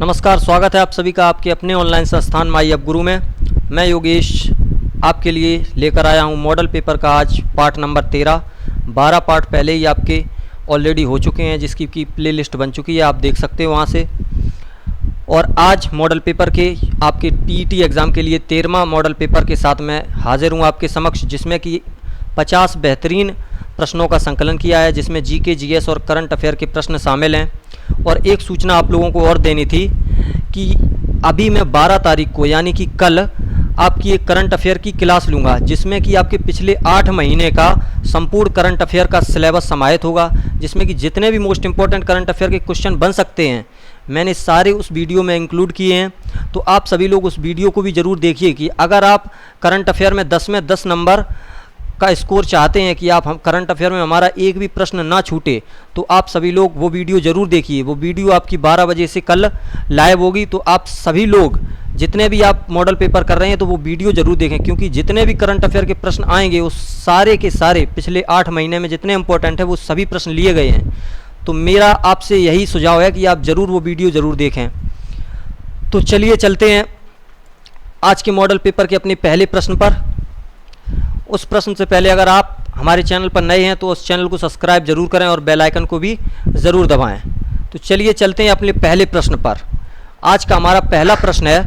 नमस्कार, स्वागत है आप सभी का आपके अपने ऑनलाइन संस्थान माई अब गुरु में। मैं योगेश आपके लिए लेकर आया हूं मॉडल पेपर का आज पार्ट नंबर 13। 12 पार्ट पहले ही आपके ऑलरेडी हो चुके हैं, जिसकी की प्लेलिस्ट बन चुकी है, आप देख सकते हो वहां से। और आज मॉडल पेपर के आपके टीईटी एग्ज़ाम के लिए 13वां मॉडल पेपर के साथ मैं हाजिर हूँ आपके समक्ष, जिसमें कि 50 बेहतरीन प्रश्नों का संकलन किया है, जिसमें जीके, जीएस और करंट अफेयर के प्रश्न शामिल हैं। और एक सूचना आप लोगों को और देनी थी कि अभी मैं 12 तारीख को यानी कि कल आपकी एक करंट अफेयर की क्लास लूँगा, जिसमें कि आपके पिछले 8 महीने का संपूर्ण करंट अफेयर का सिलेबस समाहित होगा, जिसमें कि जितने भी मोस्ट इंपॉर्टेंट करंट अफेयर के क्वेश्चन बन सकते हैं मैंने सारे उस वीडियो में इंक्लूड किए हैं। तो आप सभी लोग उस वीडियो को भी ज़रूर देखिए कि अगर आप करंट अफेयर में 10 में 10 नंबर का स्कोर चाहते हैं कि आप हम करंट अफेयर में हमारा एक भी प्रश्न ना छूटे, तो आप सभी लोग वो वीडियो ज़रूर देखिए। वो वीडियो आपकी 12 बजे से कल लाइव होगी, तो आप सभी लोग जितने भी आप मॉडल पेपर कर रहे हैं तो वो वीडियो ज़रूर देखें, क्योंकि जितने भी करंट अफेयर के प्रश्न आएंगे वो सारे के सारे पिछले 8 महीने में जितने इंपॉर्टेंट है वो सभी प्रश्न लिए गए हैं। तो मेरा आपसे यही सुझाव है कि आप ज़रूर वो वीडियो ज़रूर देखें। तो चलिए चलते हैं आज के मॉडल पेपर के अपने पहले प्रश्न पर। उस प्रश्न से पहले अगर आप हमारे चैनल पर नए हैं तो उस चैनल को सब्सक्राइब जरूर करें और बेल आइकन को भी ज़रूर दबाएं। तो चलिए चलते हैं अपने पहले प्रश्न पर। आज का हमारा पहला प्रश्न है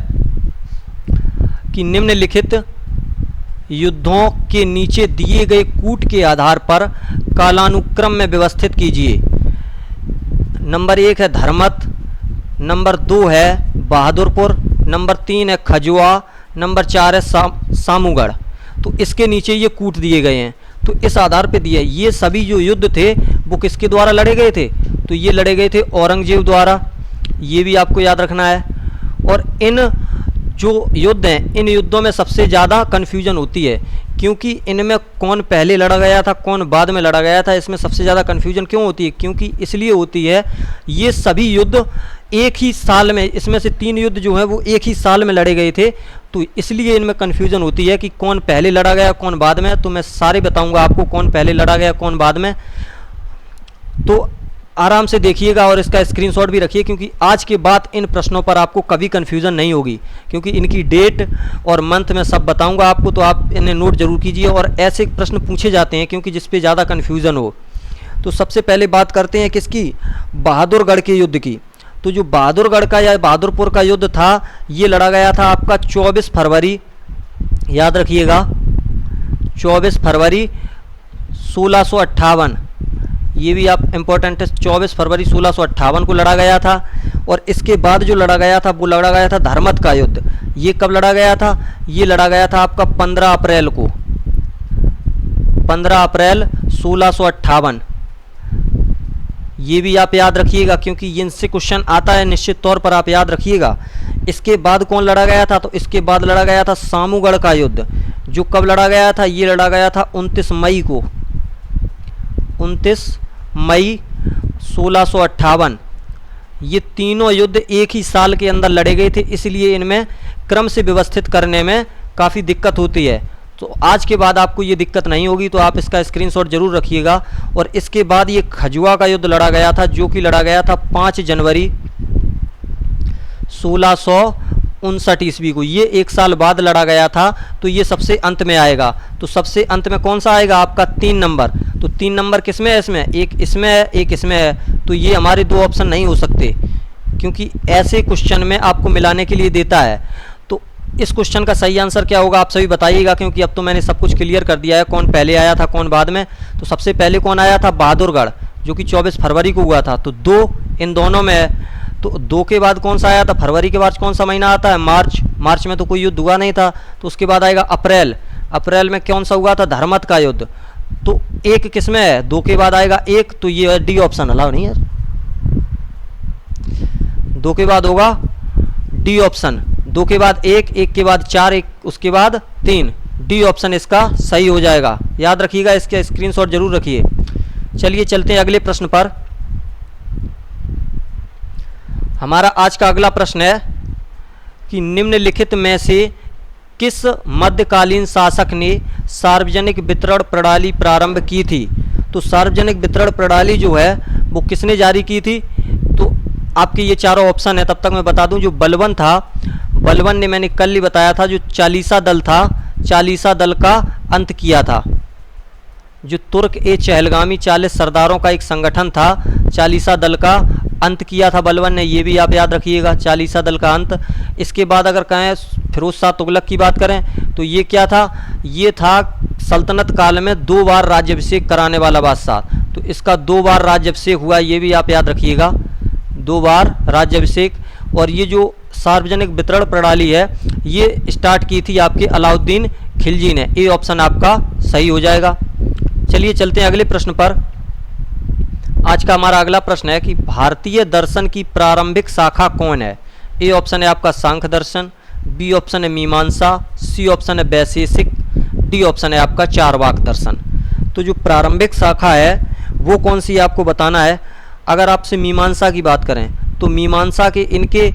कि निम्नलिखित युद्धों के नीचे दिए गए कूट के आधार पर कालानुक्रम में व्यवस्थित कीजिए। नंबर 1 है धर्मत, नंबर 2 है बहादुरपुर, नंबर 3 है खजुआ, नंबर 4 है सामूगढ़। तो इसके नीचे ये कूट दिए गए हैं, तो इस आधार पे दिए ये सभी जो युद्ध थे वो किसके द्वारा लड़े गए थे, तो ये लड़े गए थे औरंगजेब द्वारा, ये भी आपको याद रखना है। और इन जो युद्ध हैं इन युद्धों में सबसे ज़्यादा कन्फ्यूजन होती है, क्योंकि इनमें कौन पहले लड़ा गया था कौन बाद में लड़ा गया था, इसमें सबसे ज़्यादा कन्फ्यूजन क्यों होती है, क्योंकि इसलिए होती है ये सभी युद्ध एक ही साल में, इसमें से 3 युद्ध जो हैं वो एक ही साल में लड़े गए थे, तो इसलिए इनमें कन्फ्यूजन होती है कि कौन पहले लड़ा गया कौन बाद में। तो मैं सारे बताऊंगा आपको कौन पहले लड़ा गया कौन बाद में, तो आराम से देखिएगा और इसका स्क्रीनशॉट भी रखिए, क्योंकि आज के बाद इन प्रश्नों पर आपको कभी कन्फ्यूज़न नहीं होगी, क्योंकि इनकी डेट और मंथ में सब बताऊंगा आपको, तो आप इन्हें नोट जरूर कीजिए। और ऐसे प्रश्न पूछे जाते हैं क्योंकि जिस पे ज़्यादा कन्फ्यूज़न हो। तो सबसे पहले बात करते हैं किसकी, बहादुरगढ़ के युद्ध की। तो जो बहादुरगढ़ का या बहादुरपुर का युद्ध था ये लड़ा गया था आपका 24 फरवरी, याद रखिएगा 24 फरवरी 1658, ये भी आप इम्पोर्टेंट है, 24 फरवरी 1658 को लड़ा गया था। और इसके बाद जो लड़ा गया था वो लड़ा गया था धर्मत का युद्ध। ये कब लड़ा गया था, ये लड़ा गया था आपका 15 अप्रैल को, 15 अप्रैल 1658। ये भी आप याद रखिएगा क्योंकि इनसे क्वेश्चन आता है, निश्चित तौर पर आप याद रखिएगा। इसके बाद कौन लड़ा गया था, तो इसके बाद लड़ा गया था सामूगढ़ का युद्ध, जो कब लड़ा गया था, ये लड़ा गया था 29 मई को, 29 मई 1658। ये तीनों युद्ध एक ही साल के अंदर लड़े गए थे, इसलिए इनमें क्रम से व्यवस्थित करने में काफ़ी दिक्कत होती है। तो आज के बाद आपको ये दिक्कत नहीं होगी, तो आप इसका स्क्रीनशॉट जरूर रखिएगा। और इसके बाद ये खजुआ का युद्ध लड़ा गया था, जो कि लड़ा गया था 5 जनवरी 1659 ईस्वी को, ये एक साल बाद लड़ा गया था। तो ये सबसे अंत में आएगा, तो सबसे अंत में कौन सा आएगा आपका 3 नंबर। तो 3 नंबर किस में है, इसमें एक इसमें है एक इसमें है, तो ये हमारे 2 ऑप्शन नहीं हो सकते, क्योंकि ऐसे क्वेश्चन में आपको मिलाने के लिए देता है। तो इस क्वेश्चन का सही आंसर क्या होगा आप सभी बताइएगा, क्योंकि अब तो मैंने सब कुछ क्लियर कर दिया है कौन पहले आया था कौन बाद में। तो सबसे पहले कौन आया था, बहादुरगढ़, जो कि 24 फरवरी को हुआ था, तो 2 इन दोनों में है। तो 2 के बाद कौन सा आया था, फरवरी के बाद कौन सा महीना आता है, मार्च, मार्च में तो कोई युद्ध हुआ नहीं था। तो उसके बाद आएगा अप्रैल, अप्रैल में कौन सा हुआ था, धर्मत का युद्ध। तो 1 किस में है, 2 के बाद आएगा 1, तो ये डी ऑप्शन अलाउ नहीं है, 2 के बाद होगा डी ऑप्शन, 2 के बाद 1, 1 के बाद 4, 1 उसके बाद 3, डी ऑप्शन इसका सही हो जाएगा। याद रखिएगा, इसका स्क्रीनशॉट जरूर रखिए। चलिए चलते हैं अगले प्रश्न पर। हमारा आज का अगला प्रश्न है कि निम्नलिखित में से किस मध्यकालीन शासक ने सार्वजनिक वितरण प्रणाली प्रारंभ की थी। तो सार्वजनिक वितरण प्रणाली जो है वो किसने जारी की थी, तो आपके ये चारों ऑप्शन है। तब तक मैं बता दूं, जो बलबन था, बलबन ने मैंने कल ही बताया था, जो चालीसा दल था, चालीसा दल का अंत किया था। जो तुर्क ए चहलगामी 40 सरदारों का एक संगठन था, चालीसा दल का अंत किया था बलबन ने, ये भी आप याद रखिएगा, चालीसा दल का अंत। इसके बाद अगर कहें फिरोज शाह तुगलक की बात करें तो ये क्या था, ये था सल्तनत काल में 2 बार राज्याभिषेक कराने वाला बादशाह। तो इसका 2 बार राज्याभिषेक हुआ, ये भी आप याद रखिएगा, 2 बार राज्याभिषेक। और ये जो सार्वजनिक वितरण प्रणाली है, ये स्टार्ट की थी आपके अलाउद्दीन खिलजी ने। ए ऑप्शन आपका सही हो जाएगा। चलिए चलते हैं अगले प्रश्न पर। आज का हमारा अगला प्रश्न है कि भारतीय दर्शन की प्रारंभिक शाखा कौन है। ए ऑप्शन है आपका सांख्य दर्शन, बी ऑप्शन है मीमांसा, सी ऑप्शन है वैशेषिक, डी ऑप्शन है आपका चारवाक दर्शन। तो जो प्रारंभिक शाखा है वो कौन सी आपको बताना है। अगर आपसे मीमांसा की बात करें तो मीमांसा के इनके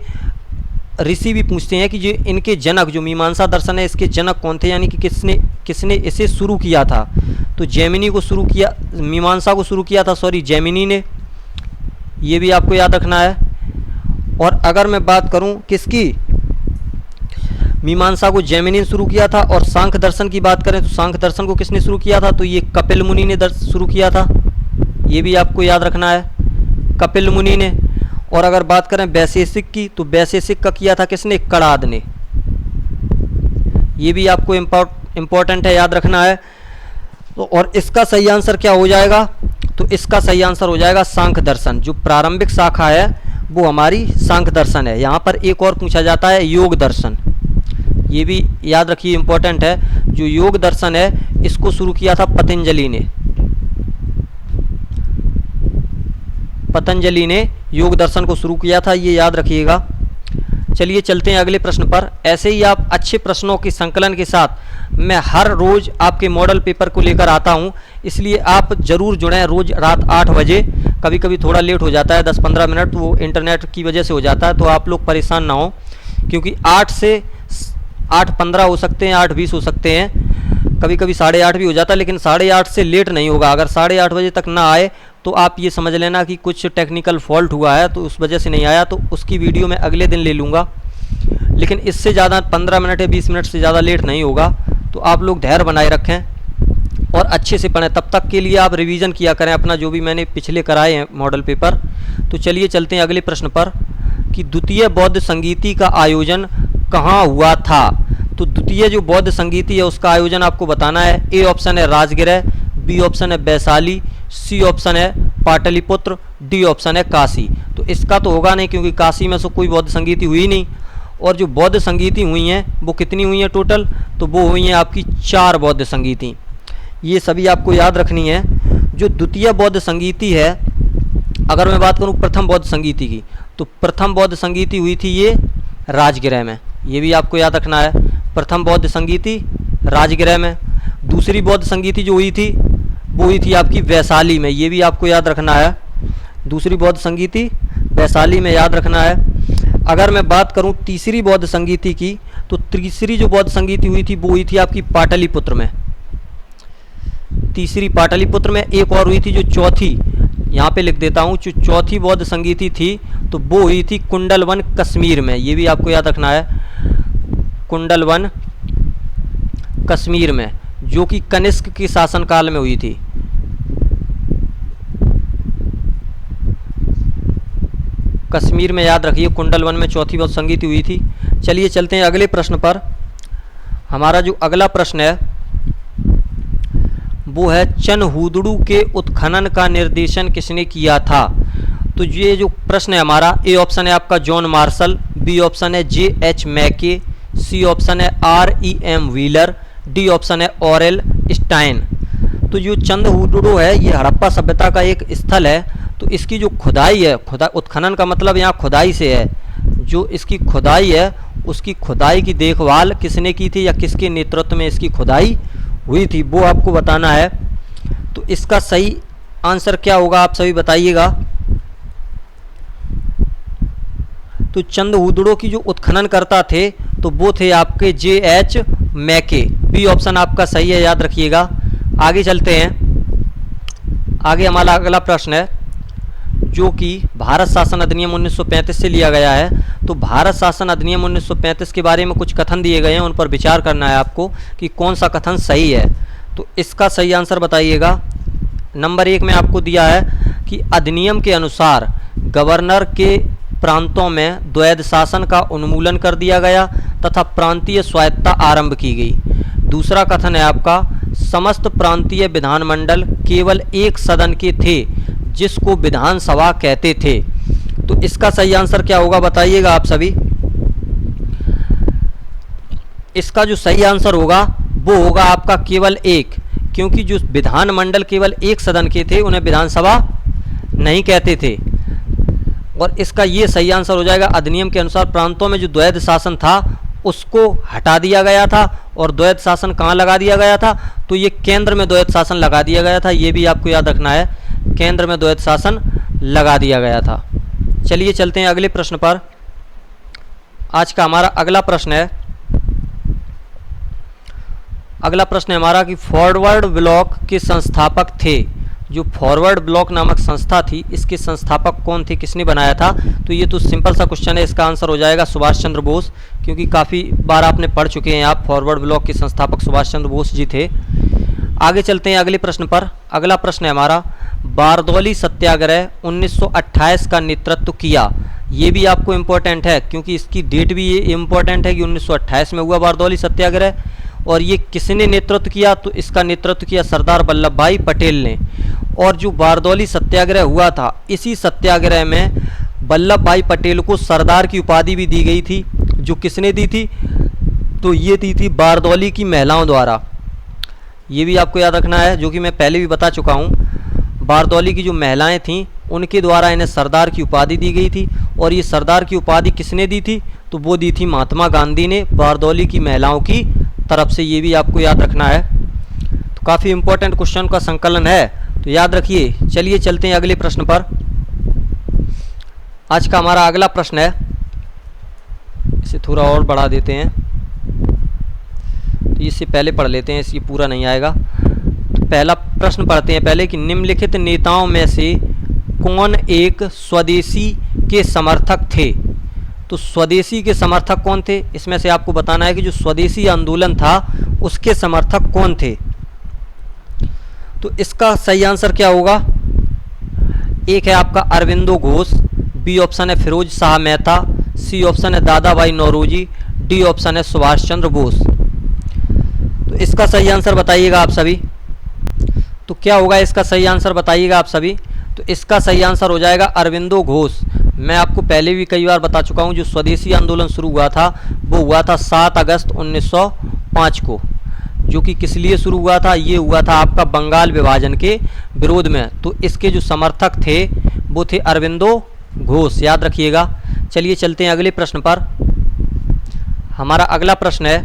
ऋषि भी पूछते हैं कि जो इनके जनक, जो मीमांसा दर्शन है, इसके जनक कौन थे, यानी कि किसने इसे शुरू किया था। तो जैमिनी को शुरू किया, मीमांसा को शुरू किया था, सॉरी, जैमिनी ने, ये भी आपको याद रखना है। और अगर मैं बात करूं किसकी, मीमांसा को जैमिनी ने शुरू किया था। और सांख्य दर्शन की बात करें तो सांख्य दर्शन को किसने शुरू किया था, तो ये कपिल मुनि ने शुरू किया था, ये भी आपको याद रखना है, कपिल मुनि ने। और अगर बात करें वैशेषिक की तो वैशेषिक का किया था किसने, कणाद ने, ये भी आपको इम्पोर्टेंट है, याद रखना है। तो और इसका सही आंसर क्या हो जाएगा, तो इसका सही आंसर हो जाएगा सांख्य दर्शन। जो प्रारंभिक शाखा है वो हमारी सांख्य दर्शन है। यहाँ पर एक और पूछा जाता है योग दर्शन, ये भी याद रखिए, इम्पोर्टेंट है। जो योग दर्शन है इसको शुरू किया था पतंजलि ने, पतंजलि ने योग दर्शन को शुरू किया था, ये याद रखिएगा। चलिए चलते हैं अगले प्रश्न पर। ऐसे ही आप अच्छे प्रश्नों के संकलन के साथ मैं हर रोज आपके मॉडल पेपर को लेकर आता हूं, इसलिए आप जरूर जुड़ें। रोज रात 8 बजे, कभी कभी थोड़ा लेट हो जाता है 10-15 मिनट, तो वो इंटरनेट की वजह से हो जाता है, तो आप लोग परेशान ना हो, क्योंकि 8 से 8:15 हो सकते हैं, 8:20 हो सकते हैं, कभी कभी 8:30 भी हो जाता है, लेकिन 8:30 से लेट नहीं होगा। अगर 8:30 बजे तक ना आए तो आप ये समझ लेना कि कुछ टेक्निकल फॉल्ट हुआ है, तो उस वजह से नहीं आया, तो उसकी वीडियो मैं अगले दिन ले लूँगा। लेकिन इससे ज़्यादा 15 मिनट या 20 मिनट से ज़्यादा लेट नहीं होगा, तो आप लोग धैर्य बनाए रखें और अच्छे से पढ़ें। तब तक के लिए आप रिवीजन किया करें अपना, जो भी मैंने पिछले कराए हैं मॉडल पेपर। तो चलिए चलते हैं अगले प्रश्न पर कि द्वितीय बौद्ध संगीति का आयोजन कहाँ हुआ था। तो द्वितीय जो बौद्ध संगीति है उसका आयोजन आपको बताना है। ए ऑप्शन है राजगृह, बी ऑप्शन है वैशाली, सी ऑप्शन है पाटलिपुत्र, डी ऑप्शन है काशी। तो इसका तो होगा नहीं, क्योंकि काशी में से कोई बौद्ध संगीति हुई नहीं। और जो बौद्ध संगीति हुई हैं वो कितनी हुई हैं टोटल, तो वो हुई हैं आपकी 4 बौद्ध संगीति। ये सभी आपको याद रखनी है। जो द्वितीय बौद्ध संगीति है, अगर मैं बात करूँ प्रथम बौद्ध संगीति की, तो प्रथम बौद्ध संगीति हुई थी ये राजगृह में, ये भी आपको याद रखना है। प्रथम बौद्ध संगीति राजगृह में। दूसरी बौद्ध संगीति जो हुई थी वो हुई थी आपकी वैशाली में, ये भी आपको याद रखना है। दूसरी बौद्ध संगीति वैशाली में, याद रखना है। अगर मैं बात करूं तीसरी बौद्ध संगीति की, तो तीसरी जो बौद्ध संगीति हुई थी वो हुई थी आपकी पाटलिपुत्र में, तीसरी पाटलिपुत्र में। एक और हुई थी जो चौथी, यहाँ पे लिख देता हूँ, जो चौथी बौद्ध संगीति थी तो वो हुई थी कुंडलवन कश्मीर में, ये भी आपको याद रखना है, कुंडलवन कश्मीर में, जो कि कनिष्क के शासनकाल में हुई थी। कश्मीर में, याद रखिए, कुंडलवन में चौथी बौद्ध संगीति हुई थी। चलिए चलते हैं अगले प्रश्न पर। हमारा जो अगला प्रश्न है वो है चनहूदड़ू के उत्खनन का निर्देशन किसने किया था। तो ये जो प्रश्न है हमारा, ए ऑप्शन है आपका जॉन मार्शल, बी ऑप्शन है J.H. मैके, सी ऑप्शन है R.E.M. व्हीलर, डी ऑप्शन है ऑरेल स्टाइन। तो जो चंदहूदड़ू है ये हड़प्पा सभ्यता का एक स्थल है। तो इसकी जो खुदाई है, उत्खनन का मतलब यहाँ खुदाई से है, जो इसकी खुदाई है उसकी खुदाई की देखभाल किसने की थी या किसके नेतृत्व में इसकी खुदाई हुई थी, वो आपको बताना है। तो इसका सही आंसर क्या होगा आप सभी बताइएगा। तो चंदहूदड़ो की जो उत्खनन करता थे तो वो थे आपके J.H. मैके, बी ऑप्शन आपका सही है, याद रखिएगा। आगे चलते हैं। आगे हमारा अगला प्रश्न है, जो कि भारत शासन अधिनियम 1935 से लिया गया है। तो भारत शासन अधिनियम 1935 के बारे में कुछ कथन दिए गए हैं, उन पर विचार करना है आपको कि कौन सा कथन सही है। तो इसका सही आंसर बताइएगा। नंबर 1 में आपको दिया है कि अधिनियम के अनुसार गवर्नर के प्रांतों में द्वैध शासन का उन्मूलन कर दिया गया तथा प्रांतीय स्वायत्तता आरंभ की गई। दूसरा कथन है आपका, समस्त प्रांतीय विधानमंडल केवल एक सदन के थे जिसको विधानसभा कहते थे। तो इसका सही आंसर क्या होगा बताइएगा आप सभी। इसका जो सही आंसर होगा वो होगा आपका केवल एक, क्योंकि जो विधानमंडल केवल एक सदन के थे उन्हें विधानसभा नहीं कहते थे। और इसका ये सही आंसर हो जाएगा, अधिनियम के अनुसार प्रांतों में जो द्वैध शासन था उसको हटा दिया गया था। और द्वैध शासन कहाँ लगा दिया गया था, तो ये केंद्र में द्वैध शासन लगा दिया गया था। ये भी आपको याद रखना है, केंद्र में द्वैध शासन लगा दिया गया था। चलिए चलते हैं अगले प्रश्न पर। आज का हमारा अगला प्रश्न है हमारा कि फॉरवर्ड ब्लॉक के संस्थापक थे। जो फॉरवर्ड ब्लॉक नामक संस्था थी, इसके संस्थापक कौन थे, किसने बनाया था। तो ये तो सिंपल सा क्वेश्चन है, इसका आंसर हो जाएगा सुभाष चंद्र बोस, क्योंकि काफ़ी बार आपने पढ़ चुके हैं आप, फॉरवर्ड ब्लॉक के संस्थापक सुभाष चंद्र बोस जी थे। आगे चलते हैं अगले प्रश्न पर। अगला प्रश्न है हमारा, बारदौली सत्याग्रह 1928 का नेतृत्व किया। ये भी आपको इम्पोर्टेंट है, क्योंकि इसकी डेट भी ये इम्पोर्टेंट है कि 1928 में हुआ बारदौली सत्याग्रह। और ये किसने नेतृत्व किया, तो इसका नेतृत्व किया सरदार वल्लभ भाई पटेल ने। और जो बारदौली सत्याग्रह हुआ था, इसी सत्याग्रह में वल्लभ भाई पटेल को सरदार की उपाधि भी दी गई थी। जो किसने दी थी, तो ये दी थी बारदौली की महिलाओं द्वारा। ये भी आपको याद रखना है, जो कि मैं पहले भी बता चुका हूँ। बारदौली की जो महिलाएं थीं उनके द्वारा इन्हें सरदार की उपाधि दी गई थी। और ये सरदार की उपाधि किसने दी थी, तो वो दी थी महात्मा गांधी ने बारदौली की महिलाओं की तरफ से। ये भी आपको याद रखना है। तो काफ़ी इंपॉर्टेंट क्वेश्चन का संकलन है, तो याद रखिए। चलिए चलते हैं अगले प्रश्न पर। आज का हमारा अगला प्रश्न है, इसे थोड़ा और बढ़ा देते हैं, तो इससे पहले पढ़ लेते हैं, इससे पूरा नहीं आएगा। तो पहला प्रश्न पढ़ते हैं पहले कि निम्नलिखित नेताओं में से कौन एक स्वदेशी के समर्थक थे। तो स्वदेशी के समर्थक कौन थे, इसमें से आपको बताना है कि जो स्वदेशी आंदोलन था उसके समर्थक कौन थे। तो इसका सही आंसर क्या होगा, एक है आपका अरविंदो घोष, बी ऑप्शन है फिरोज शाह मेहता, सी ऑप्शन है दादा भाई नौरोजी, डी ऑप्शन है सुभाष चंद्र बोस। तो इसका सही आंसर बताइएगा आप सभी। तो क्या होगा इसका सही आंसर बताइएगा आप सभी। तो इसका सही आंसर हो जाएगा अरविंदो घोष। मैं आपको पहले भी कई बार बता चुका हूँ, जो स्वदेशी आंदोलन शुरू हुआ था वो हुआ था 7 अगस्त 1905 को। जो कि किस लिए शुरू हुआ था, ये हुआ था आपका बंगाल विभाजन के विरोध में। तो इसके जो समर्थक थे वो थे अरविंदो घोष, याद रखिएगा। चलिए चलते हैं अगले प्रश्न पर। हमारा अगला प्रश्न है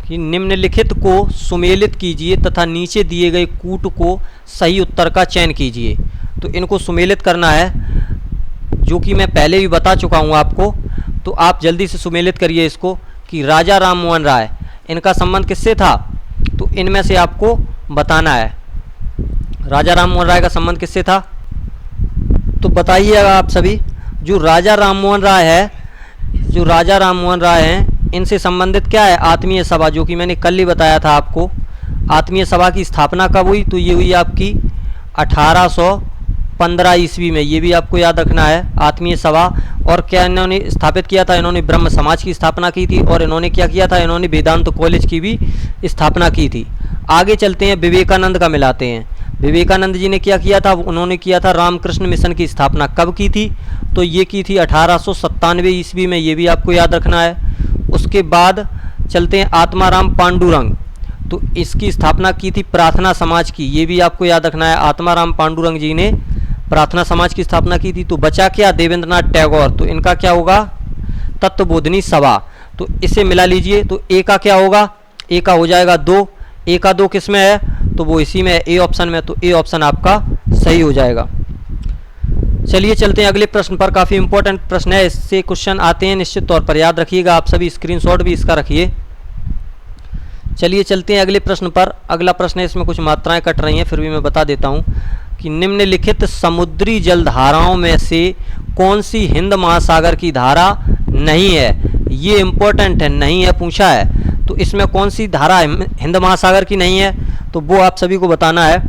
कि निम्नलिखित को सुमेलित कीजिए तथा नीचे दिए गए कूट को सही उत्तर का चयन कीजिए। तो इनको सुमेलित करना है, जो कि मैं पहले भी बता चुका हूँ आपको। तो आप जल्दी से सुमेलित करिए इसको कि राजा राम मोहन राय, इनका संबंध किससे था, तो इनमें से आपको बताना है। राजा राम मोहन राय का संबंध किससे था, तो बताइएगा आप सभी। जो राजा राम मोहन राय हैं, इनसे संबंधित क्या है, आत्मीय सभा, जो कि मैंने कल ही बताया था आपको। आत्मीय सभा की स्थापना कब हुई, तो ये हुई आपकी 1815 ईस्वी में। ये भी आपको याद रखना है, आत्मीय सभा। और क्या इन्होंने स्थापित किया था, इन्होंने ब्रह्म समाज की स्थापना की थी। और इन्होंने क्या किया था, इन्होंने वेदांत कॉलेज की भी स्थापना की थी। आगे चलते हैं, विवेकानंद का मिलाते हैं। विवेकानंद जी ने क्या किया था, उन्होंने किया था रामकृष्ण मिशन की स्थापना कब की थी, तो ये की थी 1897 ईस्वी में। ये भी आपको याद रखना है। उसके बाद चलते हैं आत्माराम पांडुरंग, तो इसकी स्थापना की थी प्रार्थना समाज की। ये भी आपको याद रखना है, आत्माराम पांडुरंग जी ने प्रार्थना समाज की स्थापना की थी। तो बचा क्या, देवेंद्रनाथ टैगोर, तो इनका क्या होगा, तत्वबोधिनी सभा। तो इसे मिला लीजिए। तो ए का क्या होगा, ए का हो जाएगा 2। ए का 2 किस में है, तो वो इसी में है, ए ऑप्शन में। तो ए ऑप्शन आपका सही हो जाएगा। चलिए चलते हैं अगले प्रश्न पर। काफ़ी इंपॉर्टेंट प्रश्न है, इससे क्वेश्चन आते हैं निश्चित तौर पर, याद रखिएगा आप सभी। स्क्रीनशॉट भी इसका रखिए। चलिए चलते हैं अगले प्रश्न पर। अगला प्रश्न है, इसमें कुछ मात्राएं कट रही हैं, फिर भी मैं बता देता हूं। कि निम्नलिखित समुद्री जलधाराओं में से कौन सी हिंद महासागर की धारा नहीं है। ये इंपॉर्टेंट है, नहीं है पूछा है, तो इसमें कौन सी धारा हिंद महासागर की नहीं है, तो वो आप सभी को बताना है।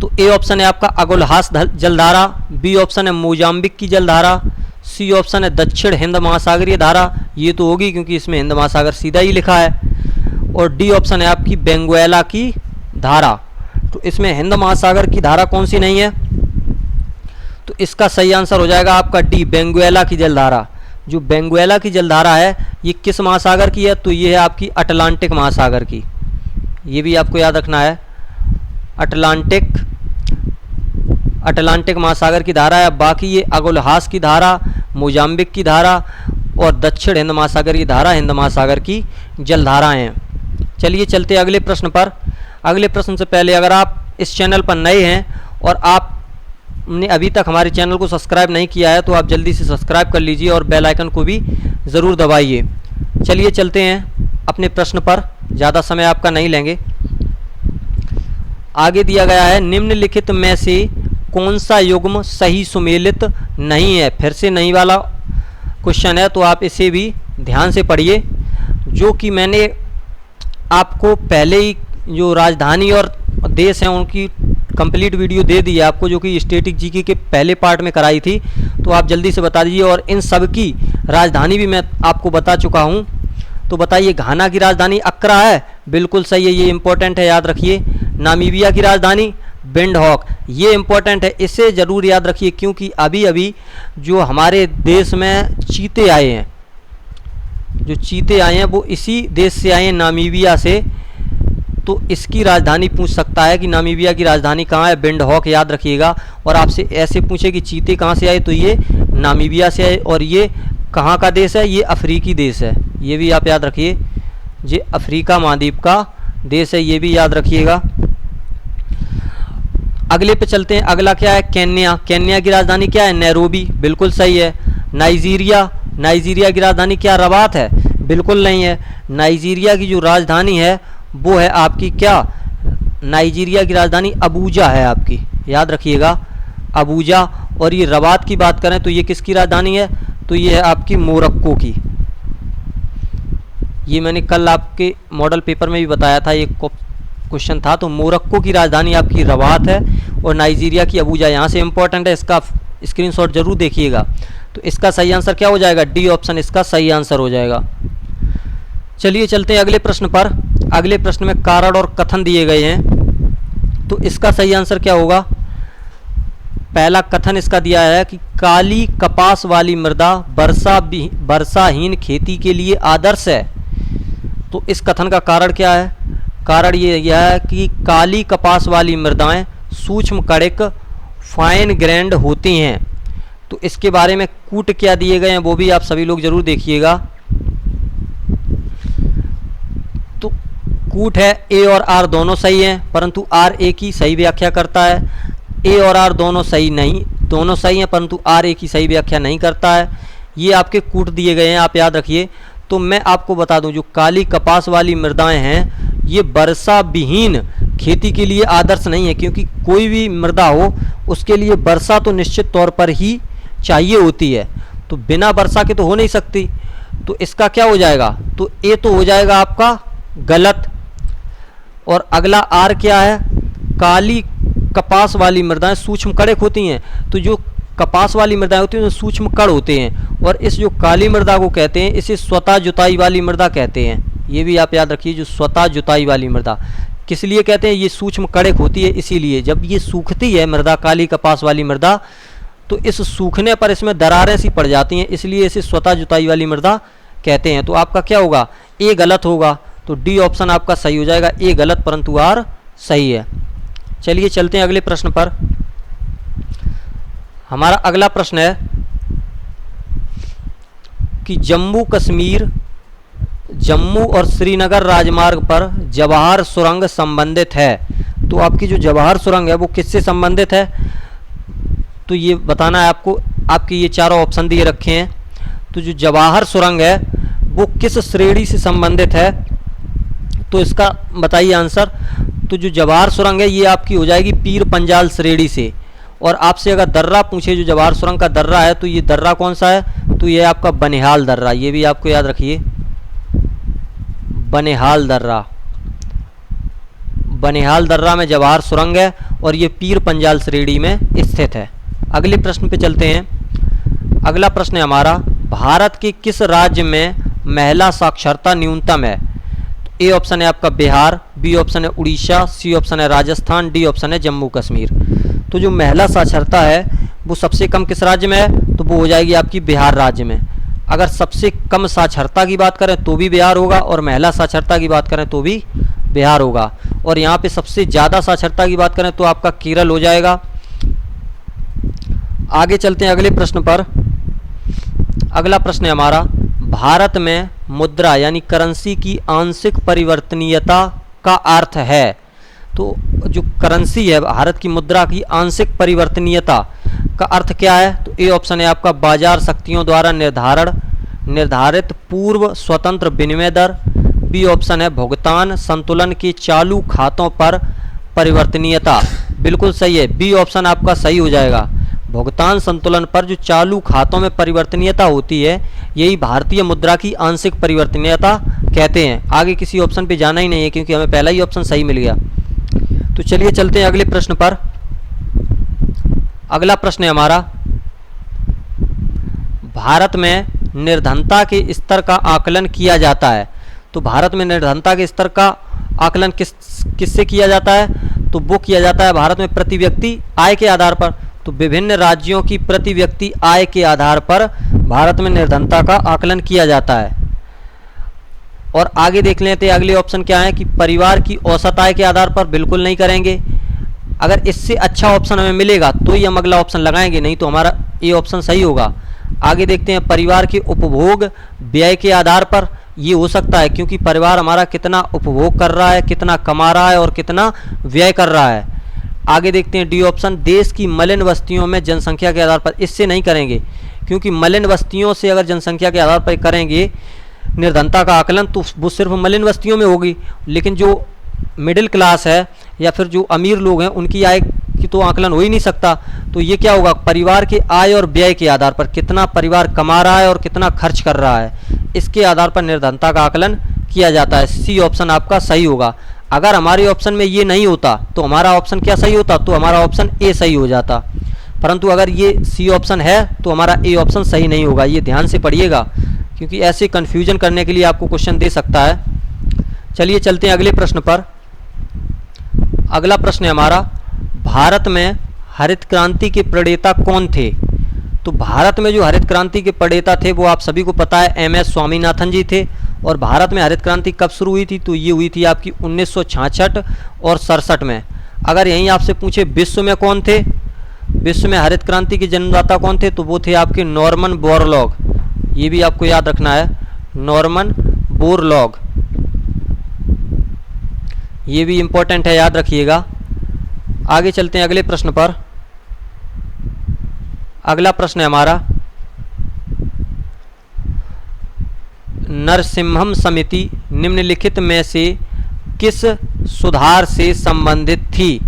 तो ए ऑप्शन है आपका अगुलहास जलधारा, बी ऑप्शन है मोजाम्बिक की जलधारा, सी ऑप्शन है दक्षिण हिंद महासागरीय धारा, ये तो होगी क्योंकि इसमें हिंद महासागर सीधा ही लिखा है, और डी ऑप्शन है आपकी बेंगुएला की धारा। तो इसमें हिंद महासागर की धारा कौन सी नहीं है, तो इसका सही आंसर हो जाएगा आपका डी, बेंगुएला की जलधारा। जो बेंगुएला की जलधारा है ये किस महासागर की है, तो ये है आपकी अटलांटिक महासागर की, ये भी आपको याद रखना है। अटलांटिक महासागर की धारा है। बाकी ये अगुलहास की धारा, मोजाम्बिक की धारा और दक्षिण हिंद महासागर की धारा हिंद महासागर की जलधाराएं हैं। चलिए चलते अगले प्रश्न पर। अगले प्रश्न से पहले अगर आप इस चैनल पर नए हैं और आपने अभी तक हमारे चैनल को सब्सक्राइब नहीं किया है तो आप जल्दी से सब्सक्राइब कर लीजिए और बेल आइकन को भी ज़रूर दबाइए। चलिए चलते हैं अपने प्रश्न पर, ज़्यादा समय आपका नहीं लेंगे। आगे दिया गया है निम्नलिखित में से कौन सा युग्म सही सुमेलित नहीं है। फिर से नहीं वाला क्वेश्चन है तो आप इसे भी ध्यान से पढ़िए। जो कि मैंने आपको पहले ही जो राजधानी और देश हैं उनकी कंप्लीट वीडियो दे दी है आपको, जो कि स्टैटिक जीके के पहले पार्ट में कराई थी, तो आप जल्दी से बता दीजिए। और इन सब की राजधानी भी मैं आपको बता चुका हूँ। तो बताइए, घाना की राजधानी अक्रा है, बिल्कुल सही है, ये इंपॉर्टेंट है, याद रखिए। नामीबिया की राजधानी विंडहॉक, ये इंपॉर्टेंट है, इसे ज़रूर याद रखिए क्योंकि अभी अभी जो हमारे देश में चीते आए हैं, जो चीते आए हैं वो इसी देश से आए हैं, नामीबिया से। तो इसकी राजधानी पूछ सकता है कि नामीबिया की राजधानी कहाँ है, विंडहॉक, याद रखिएगा। और आपसे ऐसे पूछे कि चीते कहाँ से आए, तो ये नामीबिया से आए। और ये कहाँ का देश है, ये अफ्रीकी देश है, ये भी आप याद रखिए, ये अफ्रीका महाद्वीप का देश है, ये भी याद रखिएगा। अगले पे चलते हैं। अगला क्या है, केन्या। केन्या की राजधानी क्या है, नैरोबी, बिल्कुल सही है। नाइजीरिया, नाइजीरिया की राजधानी क्या रबात है, बिल्कुल नहीं है। नाइजीरिया की जो राजधानी है वो है आपकी क्या, नाइजीरिया की राजधानी अबूजा है आपकी, याद रखिएगा, अबूजा। और ये रबात की बात करें तो ये किसकी राजधानी है, तो ये है आपकी मोरक्को की। ये मैंने कल आपके मॉडल पेपर में भी बताया था, ये क्वेश्चन था। तो मोरक्को की राजधानी आपकी रबात है और नाइजीरिया की अबूजा। यहाँ से इंपॉर्टेंट है, इसका स्क्रीनशॉट जरूर देखिएगा। तो इसका सही आंसर क्या हो जाएगा, डी ऑप्शन इसका सही आंसर हो जाएगा। चलिए चलते हैं अगले प्रश्न पर। अगले प्रश्न में कारण और कथन दिए गए हैं, तो इसका सही आंसर क्या होगा। पहला कथन इसका दिया है कि काली कपास वाली मृदा वर्षाहीन खेती के लिए आदर्श है। तो इस कथन का कारण क्या है, कारण यह है कि काली कपास वाली मृदाएं सूक्ष्म कणिक फाइन ग्रैंड होती हैं। तो इसके बारे में कूट क्या दिए गए हैं वो भी आप सभी लोग जरूर देखिएगा। तो कूट है ए और आर दोनों सही हैं, परंतु आर ए की सही व्याख्या करता है। ए और आर दोनों सही नहीं, दोनों सही हैं परंतु आर ए की सही व्याख्या नहीं करता है। ये आपके कूट दिए गए हैं, आप याद रखिए। तो मैं आपको बता दूं, जो काली कपास वाली मृदाएं हैं ये वर्षा विहीन खेती के लिए आदर्श नहीं है, क्योंकि कोई भी मृदा हो उसके लिए वर्षा तो निश्चित तौर पर ही चाहिए होती है, तो बिना वर्षा के तो हो नहीं सकती। तो इसका क्या हो जाएगा, तो ए तो हो जाएगा आपका गलत। और अगला आर क्या है, काली कपास वाली मृदाएं सूक्ष्म कणिक होती हैं। तो जो कपास वाली मृदाएं होती हैं उसमें सूक्ष्म कण होते हैं, और इस जो काली मृदा को कहते हैं इसे स्वतः जुताई वाली मृदा कहते हैं। ये भी आप याद रखिए, जो स्वतः जुताई वाली मृदा किस लिए कहते हैं, ये सूक्ष्म कणिक होती है इसीलिए। जब ये सूखती है मृदा, काली कपास वाली मृदा, तो इस सूखने पर इसमें दरारें सी पड़ जाती हैं, इसलिए इसे स्वतः जुताई वाली मृदा कहते हैं। तो आपका क्या होगा, ए गलत होगा, तो डी ऑप्शन आपका सही हो जाएगा, ए गलत परंतु आर सही है। चलिए चलते हैं अगले प्रश्न पर। हमारा अगला प्रश्न है कि जम्मू और श्रीनगर राजमार्ग पर जवाहर सुरंग संबंधित है। तो आपकी जो जवाहर सुरंग है वो किससे संबंधित है, तो ये बताना है आपको। आपके ये चारों ऑप्शन दिए रखे हैं। तो जो जवाहर सुरंग है वो किस श्रेणी से संबंधित है, तो इसका बताइए आंसर। तो जो जवाहर सुरंग है ये आपकी हो जाएगी पीर पंजाल श्रेणी से। और आपसे अगर दर्रा पूछे जो जवाहर सुरंग का दर्रा है, तो ये दर्रा कौन सा है, तो ये आपका बनिहाल दर्रा, ये भी आपको याद रखिए, बनिहाल दर्रा। बनिहाल दर्रा में जवाहर सुरंग है और ये पीर पंजाल श्रेणी में स्थित है। अगले प्रश्न पे चलते हैं। अगला प्रश्न है हमारा, भारत के किस राज्य में महिला साक्षरता न्यूनतम है। तो ए ऑप्शन है आपका बिहार, बी ऑप्शन है उड़ीसा, सी ऑप्शन है राजस्थान, डी ऑप्शन है जम्मू कश्मीर। तो जो महिला साक्षरता है वो सबसे कम किस राज्य में है, तो वो हो जाएगी आपकी बिहार राज्य में। अगर सबसे कम साक्षरता की बात करें तो भी बिहार होगा, और महिला साक्षरता की बात करें तो भी बिहार होगा। और यहाँ पे सबसे ज़्यादा साक्षरता की बात करें तो आपका केरल हो जाएगा। आगे चलते हैं अगले प्रश्न पर। अगला प्रश्न है हमारा, भारत में मुद्रा यानी करेंसी की आंशिक परिवर्तनीयता का अर्थ है। तो जो करेंसी है भारत की मुद्रा की आंशिक परिवर्तनीयता का अर्थ क्या है, तो ए ऑप्शन है आपका बाजार शक्तियों द्वारा निर्धारित पूर्व स्वतंत्र विनिमय दर, बी ऑप्शन है भुगतान संतुलन के चालू खातों पर परिवर्तनीयता। बिल्कुल सही है, बी ऑप्शन आपका सही हो जाएगा। भुगतान संतुलन पर जो चालू खातों में परिवर्तनीयता होती है यही भारतीय मुद्रा की आंशिक परिवर्तनीयता कहते हैं। आगे किसी ऑप्शन पे जाना ही नहीं है क्योंकि हमें पहला ही ऑप्शन सही मिल गया। तो चलिए चलते हैं अगले प्रश्न पर। अगला प्रश्न है हमारा, भारत में निर्धनता के स्तर का आकलन किया जाता है। तो भारत में निर्धनता के स्तर का आकलन किससे किया जाता है, तो वो किया जाता है भारत में प्रति व्यक्ति आय के आधार पर। तो विभिन्न राज्यों की प्रति व्यक्ति आय के आधार पर भारत में निर्धनता का आकलन किया जाता है। और आगे देख लेते हैं अगले ऑप्शन क्या है कि परिवार की औसत आय के आधार पर बिल्कुल नहीं करेंगे। अगर इससे अच्छा ऑप्शन हमें मिलेगा तो ही हम अगला ऑप्शन लगाएंगे, नहीं तो हमारा ये ऑप्शन सही होगा। आगे देखते हैं परिवार के उपभोग व्यय के आधार पर, ये हो सकता है क्योंकि परिवार हमारा कितना उपभोग कर रहा है, कितना कमा रहा है और कितना व्यय कर रहा है। आगे देखते हैं डी ऑप्शन देश की मलिन बस्तियों में जनसंख्या के आधार पर, इससे नहीं करेंगे क्योंकि मलिन बस्तियों से अगर जनसंख्या के आधार पर करेंगे निर्धनता का आकलन तो वो सिर्फ मलिन बस्तियों में होगी, लेकिन जो मिडिल क्लास है या फिर जो अमीर लोग हैं उनकी आय की तो आकलन हो ही नहीं सकता। तो ये क्या होगा, परिवार के आय और व्यय के आधार पर, कितना परिवार कमा रहा है और कितना खर्च कर रहा है, इसके आधार पर निर्धनता का आकलन किया जाता है। सी ऑप्शन आपका सही होगा। अगर हमारे ऑप्शन में ये नहीं होता तो हमारा ऑप्शन क्या सही होता, तो हमारा ऑप्शन ए सही हो जाता। परंतु अगर ये सी ऑप्शन है तो हमारा ए ऑप्शन सही नहीं होगा। ये ध्यान से पढ़िएगा क्योंकि ऐसे कन्फ्यूजन करने के लिए आपको क्वेश्चन दे सकता है। चलिए चलते हैं अगले प्रश्न पर। अगला प्रश्न है हमारा, भारत में हरित क्रांति के प्रणेता कौन थे। तो भारत में जो हरित क्रांति के प्रणेता थे वो आप सभी को पता है एम.एस. स्वामीनाथन जी थे। और भारत में हरित क्रांति कब शुरू हुई थी, तो ये हुई थी आपकी 1966 और 67 में। अगर यहीं आपसे पूछे विश्व में कौन थे, विश्व में हरित क्रांति के जन्मदाता कौन थे, तो वो थे आपके नॉर्मन बोरलॉग। ये भी आपको याद रखना है, नॉर्मन बोरलॉग, ये भी इंपॉर्टेंट है, याद रखिएगा। आगे चलते हैं अगले प्रश्न पर। अगला प्रश्न है हमारा, नरसिम्हम समिति निम्नलिखित में से किस सुधार से संबंधित थी।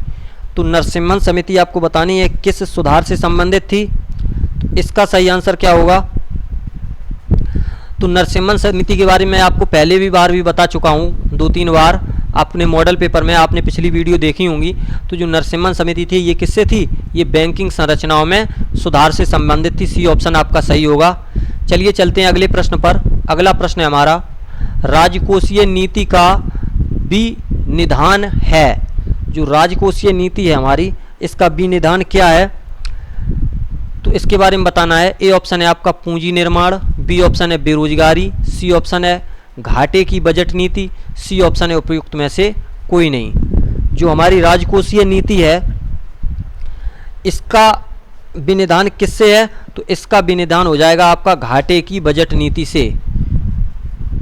तो नरसिम्हम समिति आपको बतानी है किस सुधार से संबंधित थी। तो इसका सही आंसर क्या होगा, तो नरसिम्हम समिति के बारे में आपको पहले भी बार भी बता चुका हूँ, 2-3 बार अपने मॉडल पेपर में, आपने पिछली वीडियो देखी होंगी। तो जो नरसिम्हम समिति थी ये किससे थी, ये बैंकिंग संरचनाओं में सुधार से संबंधित थी। सी ऑप्शन आपका सही होगा। चलिए चलते हैं अगले प्रश्न पर। अगला प्रश्न है हमारा, राजकोषीय नीति का विनिधान है। जो राजकोषीय नीति है हमारी, इसका विनिधान क्या है, तो इसके बारे में बताना है। ए ऑप्शन है आपका पूंजी निर्माण, बी ऑप्शन है बेरोजगारी, सी ऑप्शन है घाटे की बजट नीति, सी ऑप्शन है उपयुक्त में से कोई नहीं। जो हमारी राजकोषीय नीति है इसका विनिधान किससे है, तो इसका विनिधान हो जाएगा आपका घाटे की बजट नीति से।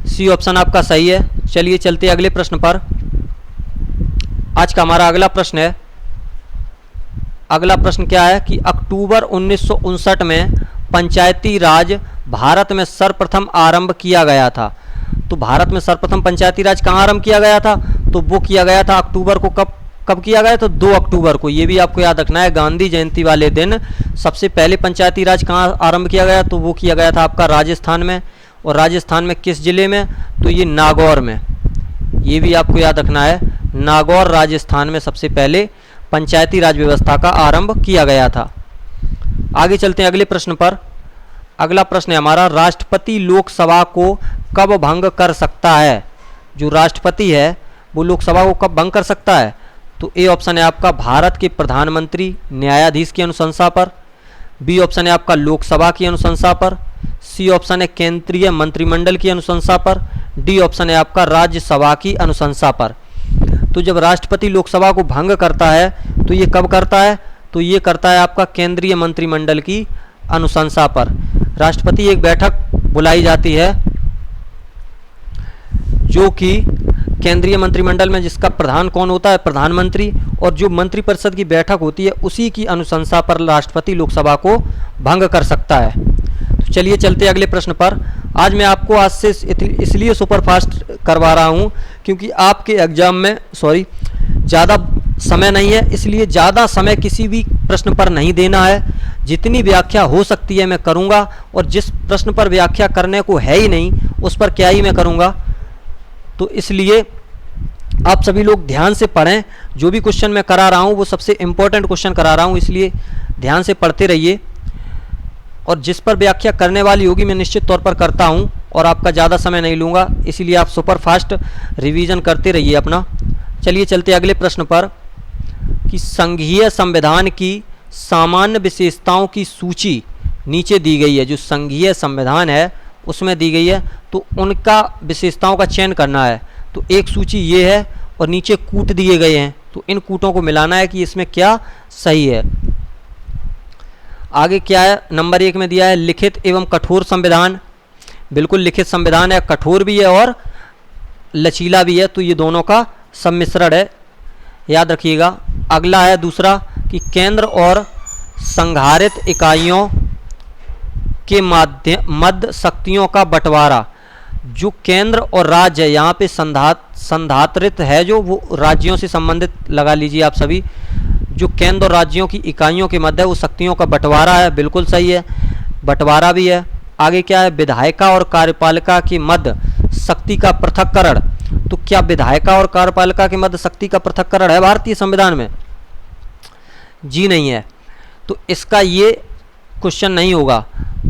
सी ऑप्शन आपका सही है। चलिए चलते हैं अगले प्रश्न पर। आज का हमारा अगला प्रश्न है, अगला प्रश्न क्या है कि अक्टूबर 1959 में पंचायती राज भारत में सर्वप्रथम आरंभ किया गया था। तो भारत में सर्वप्रथम पंचायती राज कहाँ आरंभ किया गया था? तो वो किया गया था अक्टूबर को। कब कब किया गया? तो 2 अक्टूबर को। ये भी आपको याद रखना है, गांधी जयंती वाले दिन सबसे पहले पंचायती राज कहाँ आरंभ किया गया? तो वो किया गया था आपका राजस्थान में। और राजस्थान में किस जिले में? तो ये नागौर में। ये भी आपको याद रखना है, नागौर राजस्थान में सबसे पहले पंचायती राज व्यवस्था का आरंभ किया गया था। आगे चलते हैं अगले प्रश्न पर। अगला प्रश्न है हमारा, राष्ट्रपति लोकसभा को कब भंग कर सकता है? जो राष्ट्रपति है वो लोकसभा को कब भंग कर सकता है? तो ए ऑप्शन है आपका भारत के प्रधानमंत्री न्यायाधीश की अनुशंसा पर, बी ऑप्शन है आपका लोकसभा की अनुशंसा पर, सी ऑप्शन है केंद्रीय मंत्रिमंडल की अनुशंसा पर, डी ऑप्शन है आपका राज्यसभा की अनुशंसा पर। तो जब राष्ट्रपति लोकसभा को भंग करता है तो ये कब करता है? तो ये करता है आपका केंद्रीय मंत्रिमंडल की अनुशंसा पर। राष्ट्रपति एक बैठक बुलाई जाती है जो कि केंद्रीय मंत्रिमंडल में, जिसका प्रधान कौन होता है? प्रधानमंत्री। और जो मंत्रिपरिषद की बैठक होती है उसी की अनुशंसा पर राष्ट्रपति लोकसभा को भंग कर सकता है। तो चलिए चलते अगले प्रश्न पर। आज मैं आपको आज से इसलिए सुपरफास्ट करवा रहा हूं क्योंकि आपके एग्जाम में ज़्यादा समय नहीं है, इसलिए ज़्यादा समय किसी भी प्रश्न पर नहीं देना है। जितनी व्याख्या हो सकती है मैं करूँगा, और जिस प्रश्न पर व्याख्या करने को है ही नहीं उस पर क्या ही मैं करूँगा। तो इसलिए आप सभी लोग ध्यान से पढ़ें। जो भी क्वेश्चन मैं करा रहा हूँ वो सबसे इम्पोर्टेंट क्वेश्चन करा रहा हूँ, इसलिए ध्यान से पढ़ते रहिए। और जिस पर व्याख्या करने वाली होगी मैं निश्चित तौर पर करता हूँ और आपका ज़्यादा समय नहीं लूँगा, इसीलिए आप सुपर फास्ट रिवीजन करते रहिए अपना। चलिए चलते अगले प्रश्न पर कि संघीय संविधान की सामान्य विशेषताओं की सूची नीचे दी गई है। जो संघीय संविधान है उसमें दी गई है, तो उनका विशेषताओं का चयन करना है। तो एक सूची ये है और नीचे कूट दिए गए हैं, तो इन कूटों को मिलाना है कि इसमें क्या सही है। आगे क्या है? नंबर 1 में दिया है लिखित एवं कठोर संविधान। बिल्कुल लिखित संविधान है, कठोर भी है और लचीला भी है, तो ये दोनों का सम्मिश्रण है, याद रखिएगा। अगला है दूसरा कि केंद्र और संघारित इकाइयों के मध्य शक्तियों का बंटवारा। जो केंद्र और राज्य है, यहाँ पे संधारित है जो वो राज्यों से संबंधित लगा लीजिए आप सभी। जो केंद्र और राज्यों की इकाइयों के मध्य वो शक्तियों का बंटवारा है, बिल्कुल सही है, बंटवारा भी है। आगे क्या है? विधायिका और कार्यपालिका के मध्य शक्ति का पृथक्करण। तो क्या विधायिका और कार्यपालिका के मध्य शक्ति का पृथक्करण है भारतीय संविधान में? जी नहीं है, तो इसका ये क्वेश्चन नहीं होगा।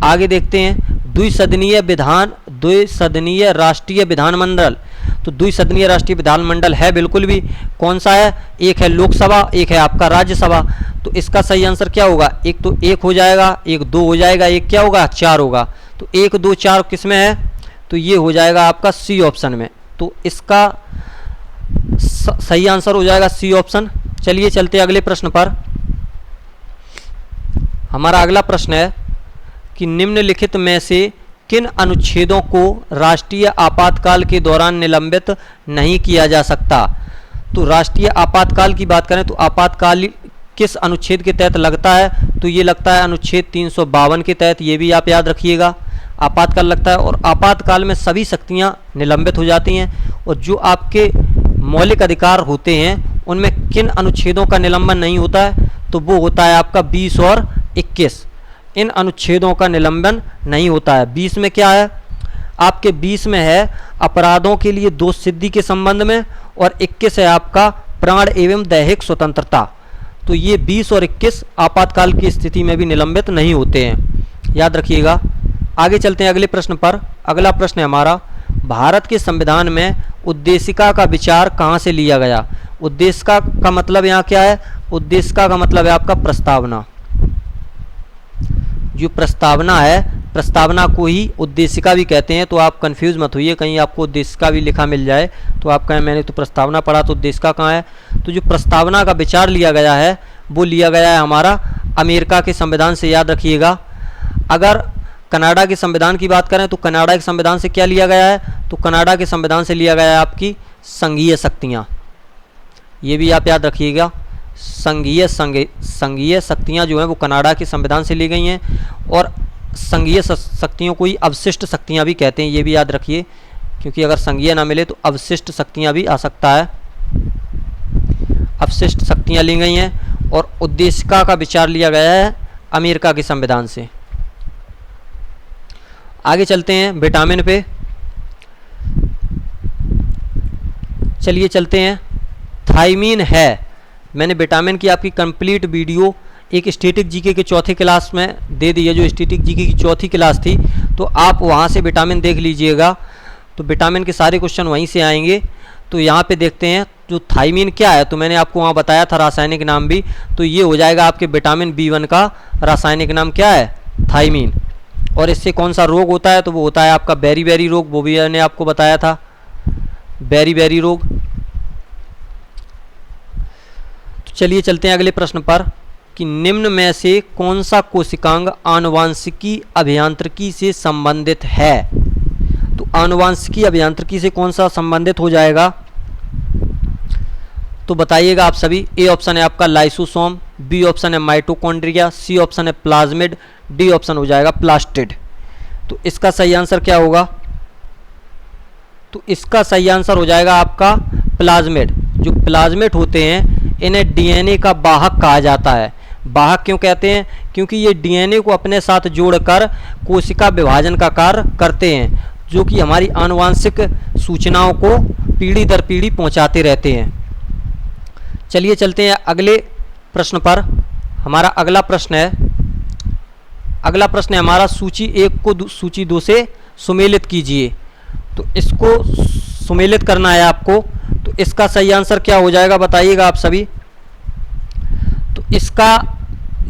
आगे देखते हैं द्विसदनीय राष्ट्रीय विधानमंडल। तो द्विसदनीय राष्ट्रीय विधानमंडल है, बिल्कुल भी। कौन सा है? एक है लोकसभा, एक है आपका राज्यसभा। तो इसका सही आंसर क्या होगा? एक तो 1 हो जाएगा, एक 2 हो जाएगा, एक क्या होगा? 4 होगा। तो 1 2 4 किस में है? तो ये हो जाएगा आपका सी ऑप्शन में। तो इसका सही आंसर हो जाएगा सी ऑप्शन। चलिए चलते अगले प्रश्न पर। हमारा अगला प्रश्न है कि निम्नलिखित में से किन अनुच्छेदों को राष्ट्रीय आपातकाल के दौरान निलंबित नहीं किया जा सकता? तो राष्ट्रीय आपातकाल की बात करें तो आपातकाल किस अनुच्छेद के तहत लगता है? तो ये लगता है अनुच्छेद 352 के तहत। ये भी आप याद रखिएगा, आपातकाल लगता है। और आपातकाल में सभी शक्तियां निलंबित हो जाती हैं। और जो आपके मौलिक अधिकार होते हैं उनमें किन अनुच्छेदों का निलंबन नहीं होता है? तो वो होता है आपका 20 और 21। इन अनुच्छेदों का निलंबन नहीं होता है। 20 में क्या है? आपके 20 में है अपराधों के लिए दोष सिद्धि के संबंध में, और 21 है आपका प्राण एवं दैहिक स्वतंत्रता। तो ये 20 और 21 आपातकाल की स्थिति में भी निलंबित नहीं होते हैं, याद रखिएगा। आगे चलते हैं अगले प्रश्न पर। अगला प्रश्न है हमारा, भारत के संविधान में उद्देशिका का विचार कहाँ से लिया गया? उद्देशिका का मतलब यहाँ क्या है? उद्देशिका का मतलब है आपका प्रस्तावना। जो प्रस्तावना है, प्रस्तावना को ही उद्देशिका भी कहते हैं। तो आप कंफ्यूज मत होइए, कहीं आपको उद्देशिका भी लिखा मिल जाए तो आप कहें मैंने तो प्रस्तावना पढ़ा, तो उद्देशिका कहाँ है? तो जो प्रस्तावना का विचार लिया गया है वो लिया गया है हमारा अमेरिका के संविधान से, याद रखिएगा। अगर कनाडा के संविधान की बात करें तो कनाडा के संविधान से क्या लिया गया है? तो कनाडा के संविधान से लिया गया है आपकी संघीय शक्तियाँ। ये भी आप याद रखिएगा, संघीय शक्तियाँ जो हैं वो कनाडा के संविधान से ली गई हैं। और संघीय शक्तियों को ही अवशिष्ट शक्तियाँ भी कहते हैं, ये भी याद रखिए। क्योंकि अगर संज्ञा ना मिले तो अवशिष्ट शक्तियाँ भी आ सकता है। अवशिष्ट शक्तियाँ ली गई हैं और उद्देशिका का विचार लिया गया है अमेरिका के संविधान से। आगे चलते हैं विटामिन पे। चलिए चलते हैं। थायमीन है, मैंने विटामिन की आपकी कंप्लीट वीडियो एक स्टैटिक जीके के चौथी क्लास में दे दी है, जो स्टैटिक जीके की चौथी क्लास थी, तो आप वहाँ से विटामिन देख लीजिएगा। तो विटामिन के सारे क्वेश्चन वहीं से आएंगे। तो यहाँ पे देखते हैं जो थायमीन क्या है, तो मैंने आपको वहाँ बताया था रासायनिक नाम भी, तो ये हो जाएगा आपके विटामिन B1 का रासायनिक नाम क्या है, थायमीन। और इससे कौन सा रोग होता है, तो वो होता है आपका बेरी रोग, वो भी मैंने आपको बताया था, बेरी रोग। तो चलिए चलते हैं अगले प्रश्न पर कि निम्न में से कौन सा कोशिकांग आनुवांशिकी अभियांत्रिकी से संबंधित है। तो आनुवांशिकी अभियांत्रिकी से कौन सा संबंधित हो जाएगा, तो बताइएगा आप सभी। ए ऑप्शन है आपका लाइसोसोम, बी ऑप्शन है माइटोकॉन्ड्रिया, सी ऑप्शन है प्लाज्मिड, डी ऑप्शन हो जाएगा प्लास्टिड। तो इसका सही आंसर क्या होगा, तो इसका सही आंसर हो जाएगा आपका प्लाज्मिड। जो प्लाज्मिड होते हैं इन्हें डीएनए का वाहक कहा जाता है। वाहक क्यों कहते हैं, क्योंकि ये डीएनए को अपने साथ जोड़कर कोशिका विभाजन का कार्य करते हैं, जो कि हमारी आनुवांशिक सूचनाओं को पीढ़ी दर पीढ़ी पहुंचाते रहते हैं। चलिए चलते हैं अगले प्रश्न पर। हमारा अगला प्रश्न है हमारा सूची 1 को सूची 2 से सुमेलित कीजिए। तो इसको सुमेलित करना है आपको। तो इसका सही आंसर क्या हो जाएगा बताइएगा आप सभी। तो इसका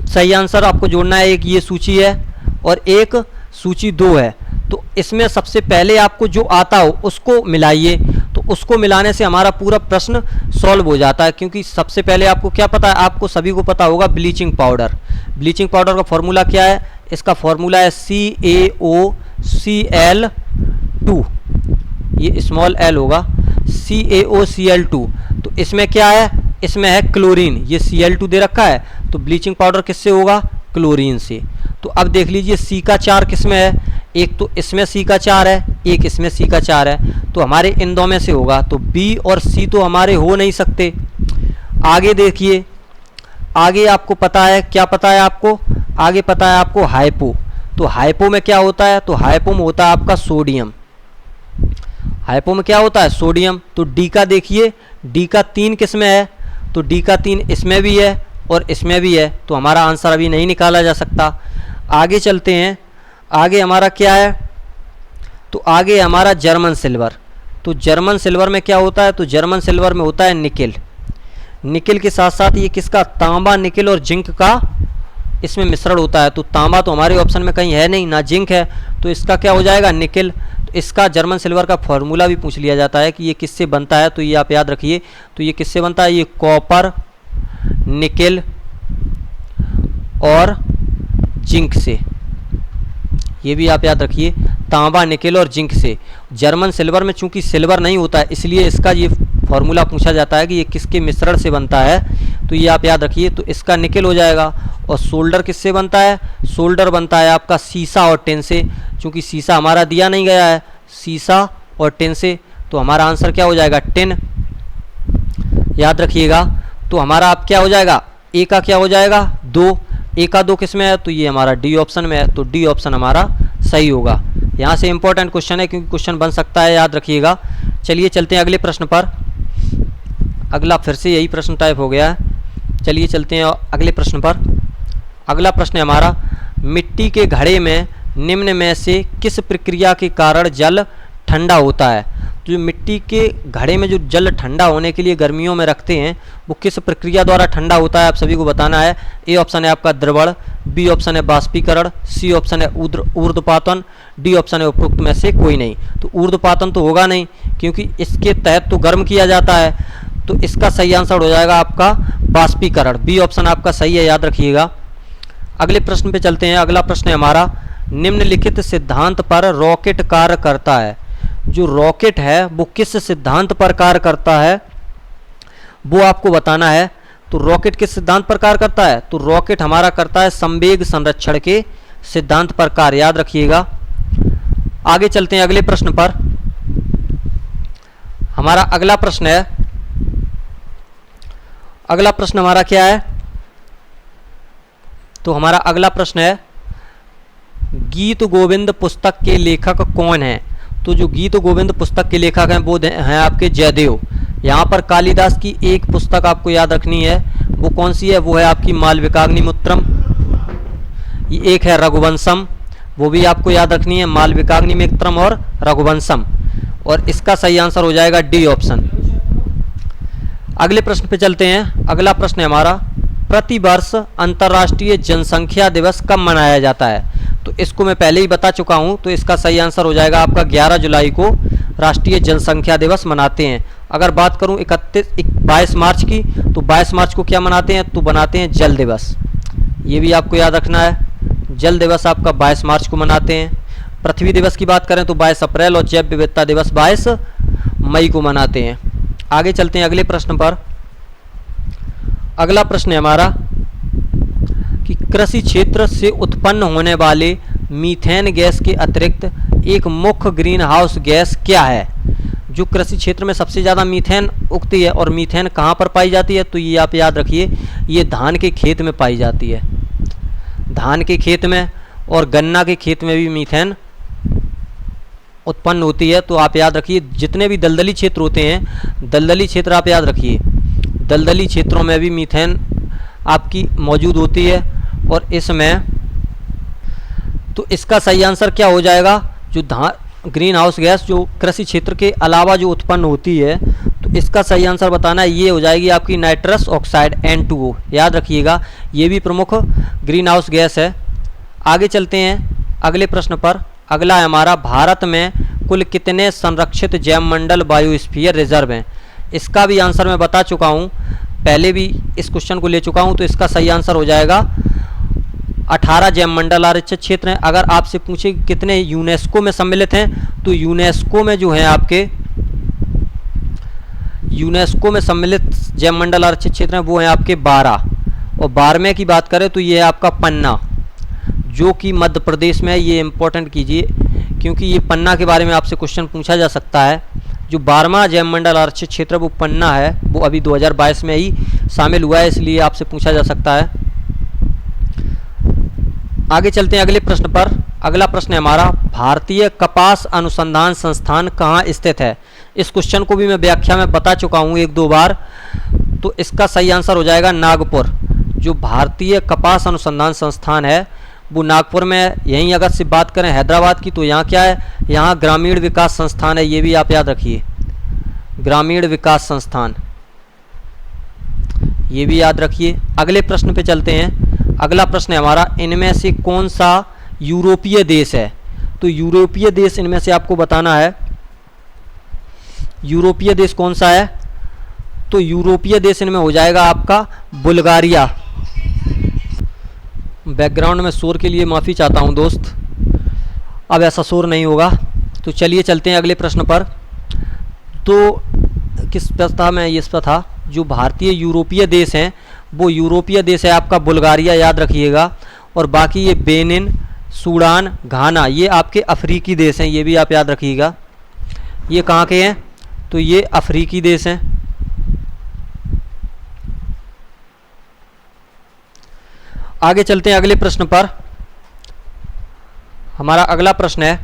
सही आंसर आपको जोड़ना है, एक ये सूची है और एक सूची 2 है। तो इसमें सबसे पहले आपको जो आता हो उसको मिलाइए। तो उसको मिलाने से हमारा पूरा प्रश्न सॉल्व हो जाता है, क्योंकि सबसे पहले आपको क्या पता है, आपको सभी को पता होगा ब्लीचिंग पाउडर। ब्लीचिंग पाउडर का फॉर्मूला क्या है, इसका फॉर्मूला है CaOCl2, ये स्मॉल l होगा, CaOCl2। तो इसमें क्या है, इसमें है क्लोरीन, ये Cl2 दे रखा है, तो ब्लीचिंग पाउडर किससे होगा, क्लोरीन से। तो अब देख लीजिए C का 4 किस में है, एक तो इसमें C का 4 है, एक इसमें C का 4 है, तो हमारे इन दो में से होगा। तो B और C तो हमारे हो नहीं सकते। आगे देखिए, आगे आपको पता है, क्या पता है आपको, आगे पता है आपको हाइपो। तो हाइपो में क्या होता है, तो हाइपो में होता है आपका सोडियम। हाइपो में क्या होता है, सोडियम। तो D का देखिए, D का 3 किस में है, तो D का 3 इसमें भी है और इसमें भी है। तो हमारा आंसर अभी नहीं निकाला जा सकता। आगे चलते हैं, आगे हमारा क्या है, तो आगे हमारा जर्मन सिल्वर। तो जर्मन सिल्वर में क्या होता है, तो जर्मन सिल्वर में होता है निकिल। निकिल के साथ साथ ये किसका, तांबा, निकिल और जिंक का इसमें मिश्रण होता है। तो तांबा तो हमारे ऑप्शन में कहीं है नहीं, ना जिंक है, तो इसका क्या हो जाएगा, निकिल। तो इसका जर्मन सिल्वर का फॉर्मूला भी पूछ लिया जाता है कि ये किससे बनता है, तो ये आप याद रखिए। तो ये किससे बनता है, ये कॉपर, निकिल और जिंक से, ये भी आप याद रखिए, तांबा, निकिल और जिंक से। जर्मन सिल्वर में चूंकि सिल्वर नहीं होता है, इसलिए इसका ये फॉर्मूला पूछा जाता है कि ये किसके मिश्रण से बनता है, तो ये आप याद रखिए। तो इसका निकिल हो जाएगा। और सोल्डर किससे बनता है, सोल्डर बनता है आपका सीसा और टिन से। चूंकि सीसा हमारा दिया नहीं गया है, सीसा और टिन से, तो हमारा आंसर क्या हो जाएगा, टिन, याद रखिएगा। तो हमारा आप क्या हो जाएगा, ए का क्या हो जाएगा, 2, ए का 2 किस में है, तो ये हमारा डी ऑप्शन में है। तो डी ऑप्शन हमारा सही होगा। यहाँ से इंपॉर्टेंट क्वेश्चन है, क्योंकि क्वेश्चन बन सकता है, याद रखिएगा। चलिए चलते हैं अगले प्रश्न पर। अगला फिर से यही प्रश्न टाइप हो गया है। चलिए चलते हैं अगले प्रश्न पर। अगला प्रश्न है हमारा, मिट्टी के घड़े में निम्न में से किस प्रक्रिया के कारण जल ठंडा होता है। जो मिट्टी के घड़े में जो जल ठंडा होने के लिए गर्मियों में रखते हैं, वो किस प्रक्रिया द्वारा ठंडा होता है, आप सभी को बताना है। ए ऑप्शन है आपका द्रवण, बी ऑप्शन है बाष्पीकरण, सी ऑप्शन है ऊर्ध्वपातन, डी ऑप्शन है उपरोक्त में से कोई नहीं। तो ऊर्ध्वपातन तो होगा नहीं, क्योंकि इसके तहत तो गर्म किया जाता है। तो इसका सही आंसर हो जाएगा आपका बाष्पीकरण, बी ऑप्शन आपका सही है, याद रखिएगा। अगले प्रश्न पे चलते हैं। अगला प्रश्न है हमारा, निम्नलिखित सिद्धांत पर रॉकेट कार्य करता है। जो रॉकेट है वो किस सिद्धांत पर कार्य करता है, वो आपको बताना है। तो रॉकेट किस सिद्धांत पर कार्य करता है, तो रॉकेट हमारा करता है संवेग संरक्षण के सिद्धांत पर कार्य, याद रखिएगा। आगे चलते हैं अगले प्रश्न पर। हमारा अगला प्रश्न है, अगला प्रश्न हमारा क्या है? तो हमारा अगला प्रश्न है, गीत गोविंद पुस्तक के लेखक कौन हैं? तो जो गीत गोविंद पुस्तक के लेखक हैं वो हैं आपके जयदेव। यहाँ पर कालिदास की एक पुस्तक आपको याद रखनी है, वो कौन सी है? वो है आपकी मालविकाग्निमित्रम। एक है रघुवंशम, वो भी आपको याद रखनी है, मालविकाग्निमित्रम और रघुवंशम। और इसका सही आंसर हो जाएगा डी ऑप्शन। अगले प्रश्न पे चलते हैं। अगला प्रश्न है हमारा, प्रतिवर्ष अंतर्राष्ट्रीय जनसंख्या दिवस कब मनाया जाता है? तो इसको मैं पहले ही बता चुका हूं, तो इसका सही आंसर हो जाएगा आपका 11 जुलाई को राष्ट्रीय जनसंख्या दिवस मनाते हैं। अगर बात करूं 22 मार्च की, तो 22 मार्च को क्या मनाते हैं? तो बनाते हैं जल दिवस। ये भी आपको याद रखना है, जल दिवस आपका 22 मार्च को मनाते हैं। पृथ्वी दिवस की बात करें तो 22 अप्रैल और जैव विविधता दिवस 22 मई को मनाते हैं। आगे चलते हैं अगले प्रश्न पर। अगला प्रश्न है हमारा कि कृषि क्षेत्र से उत्पन्न होने वाले मीथेन गैस के अतिरिक्त एक मुख्य ग्रीन हाउस गैस क्या है? जो कृषि क्षेत्र में सबसे ज़्यादा मीथेन उगती है, और मीथेन कहाँ पर पाई जाती है? तो ये आप याद रखिए, ये धान के खेत में पाई जाती है। धान के खेत में और गन्ना के खेत में भी मीथेन उत्पन्न होती है। तो आप याद रखिए, जितने भी दलदली क्षेत्र होते हैं, दलदली क्षेत्र आप याद रखिए, दलदली क्षेत्रों में भी मीथेन आपकी मौजूद होती है। और इसमें तो इसका सही आंसर क्या हो जाएगा? जो ग्रीन हाउस गैस जो कृषि क्षेत्र के अलावा जो उत्पन्न होती है, तो इसका सही आंसर बताना है, ये हो जाएगी आपकी नाइट्रस ऑक्साइड N2O। याद रखिएगा, ये भी प्रमुख ग्रीन हाउस गैस है। आगे चलते हैं अगले प्रश्न पर। अगला है हमारा, भारत में कुल कितने संरक्षित जैवमंडल बायोस्फीयर रिजर्व हैं? इसका भी आंसर मैं बता चुका हूँ, पहले भी इस क्वेश्चन को ले चुका हूँ। तो इसका सही आंसर हो जाएगा 18 जैवमंडल आरक्षित क्षेत्र हैं। अगर आपसे पूछे कितने यूनेस्को में सम्मिलित हैं, तो यूनेस्को में जो है आपके यूनेस्को में सम्मिलित जैवमंडल आरक्षित क्षेत्र हैं वो हैं आपके 12। और 12वें की बात करें तो ये है आपका पन्ना, जो कि मध्य प्रदेश में है। ये इंपॉर्टेंट कीजिए, क्योंकि ये पन्ना के बारे में आपसे क्वेश्चन पूछा जा सकता है। जो 12वां जैवमंडल आरक्षित क्षेत्र वो पन्ना है, वो अभी 2022 में ही शामिल हुआ है, इसलिए आपसे पूछा जा सकता है। आगे चलते हैं अगले प्रश्न पर। अगला प्रश्न है हमारा, भारतीय कपास अनुसंधान संस्थान कहाँ स्थित है? इस क्वेश्चन को भी मैं व्याख्या में बता चुका हूँ 1-2 बार। तो इसका सही आंसर हो जाएगा नागपुर। जो भारतीय कपास अनुसंधान संस्थान है वो नागपुर में है। यहीं अगर से बात करें हैदराबाद की, तो यहाँ क्या है? यहाँ ग्रामीण विकास संस्थान है, ये भी आप याद रखिए, ग्रामीण विकास संस्थान, ये भी याद रखिए। अगले प्रश्न पे चलते हैं। अगला प्रश्न है हमारा, इनमें से कौन सा यूरोपीय देश है? तो यूरोपीय देश इनमें से आपको बताना है, यूरोपीय देश कौन सा है? तो यूरोपीय देश इनमें हो जाएगा आपका बुल्गारिया। बैकग्राउंड में शोर के लिए माफ़ी चाहता हूं दोस्त, अब ऐसा शोर नहीं होगा। तो चलिए चलते हैं अगले प्रश्न पर। तो किस पर था मैं? इस पर था, जो भारतीय यूरोपीय देश हैं वो यूरोपीय देश है आपका बुल्गारिया, याद रखिएगा। और बाकी ये बेनिन, सूडान, घाना, ये आपके अफ्रीकी देश हैं, ये भी आप याद रखिएगा। ये कहाँ के हैं? तो ये अफ्रीकी देश हैं। आगे चलते हैं अगले प्रश्न पर। हमारा अगला प्रश्न है,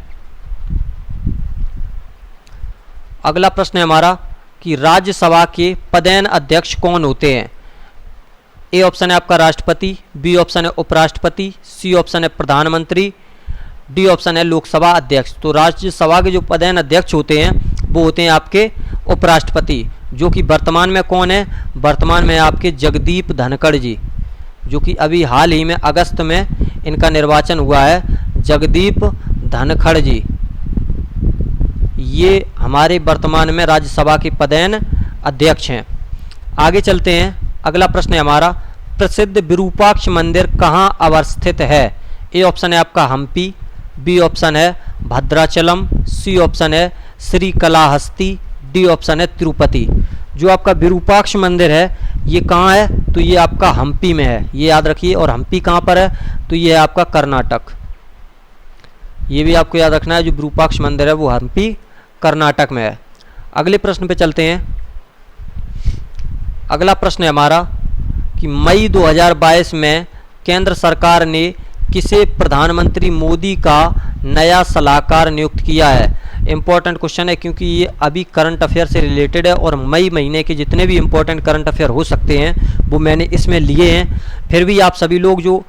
अगला प्रश्न है हमारा कि राज्यसभा के पदेन अध्यक्ष कौन होते हैं? ए ऑप्शन है आपका राष्ट्रपति, बी ऑप्शन है उपराष्ट्रपति, सी ऑप्शन है प्रधानमंत्री, डी ऑप्शन है लोकसभा अध्यक्ष। तो राज्यसभा के जो पदेन अध्यक्ष होते हैं वो होते हैं आपके उपराष्ट्रपति, जो कि वर्तमान में कौन है? वर्तमान में आपके जगदीप धनखड़ जी, जो कि अभी हाल ही में अगस्त में इनका निर्वाचन हुआ है। जगदीप धनखड़ जी, ये हमारे वर्तमान में राज्यसभा के पदेन अध्यक्ष हैं। आगे चलते हैं। अगला प्रश्न है हमारा, प्रसिद्ध विरूपाक्ष मंदिर कहाँ अवस्थित है? ए ऑप्शन है आपका हम्पी, बी ऑप्शन है भद्राचलम, सी ऑप्शन है श्रीकालाहस्ती, डी ऑप्शन है तिरुपति। जो आपका विरूपाक्ष मंदिर है ये कहाँ है? तो ये आपका हम्पी में है, ये याद रखिए। और हम्पी कहाँ पर है? तो ये है आपका कर्नाटक, ये भी आपको याद रखना है। जो विरूपाक्ष मंदिर है वो हम्पी कर्नाटक में है। अगले प्रश्न पे चलते हैं। अगला प्रश्न है हमारा कि मई 2022 में केंद्र सरकार ने किसे प्रधानमंत्री मोदी का नया सलाहकार नियुक्त किया है। इम्पोर्टेंट क्वेश्चन है क्योंकि ये अभी करंट अफेयर से रिलेटेड है और मई महीने के जितने भी इम्पोर्टेंट करंट अफेयर हो सकते हैं वो मैंने इसमें लिए हैं। फिर भी आप सभी लोग, जो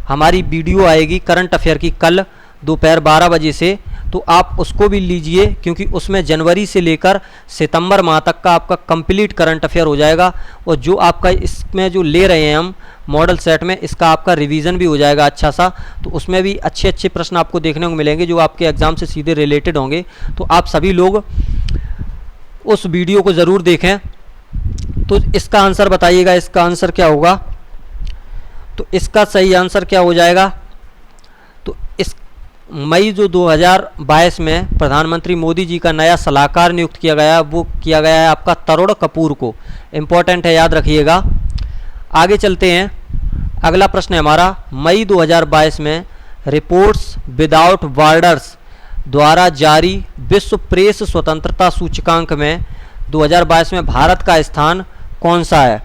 हमारी वीडियो आएगी करंट अफेयर की कल दोपहर 12 बजे से, तो आप उसको भी लीजिए क्योंकि उसमें जनवरी से लेकर सितंबर माह तक का आपका कंप्लीट करंट अफेयर हो जाएगा। और जो आपका इसमें जो ले रहे हैं हम मॉडल सेट में, इसका आपका रिवीजन भी हो जाएगा अच्छा सा। तो उसमें भी अच्छे अच्छे प्रश्न आपको देखने को मिलेंगे जो आपके एग्ज़ाम से सीधे रिलेटेड होंगे। तो आप सभी लोग उस वीडियो को ज़रूर देखें। तो इसका आंसर बताइएगा, इसका आंसर क्या होगा। तो इसका सही आंसर क्या हो जाएगा। तो इस मई जो 2022 में प्रधानमंत्री मोदी जी का नया सलाहकार नियुक्त किया गया है, वो किया गया है आपका तरुण कपूर को। इम्पोर्टेंट है, याद रखिएगा। आगे चलते हैं। अगला प्रश्न है हमारा, मई 2022 में रिपोर्ट्स विदाउट बॉर्डर्स द्वारा जारी विश्व प्रेस स्वतंत्रता सूचकांक में 2022 में भारत का स्थान कौन सा है।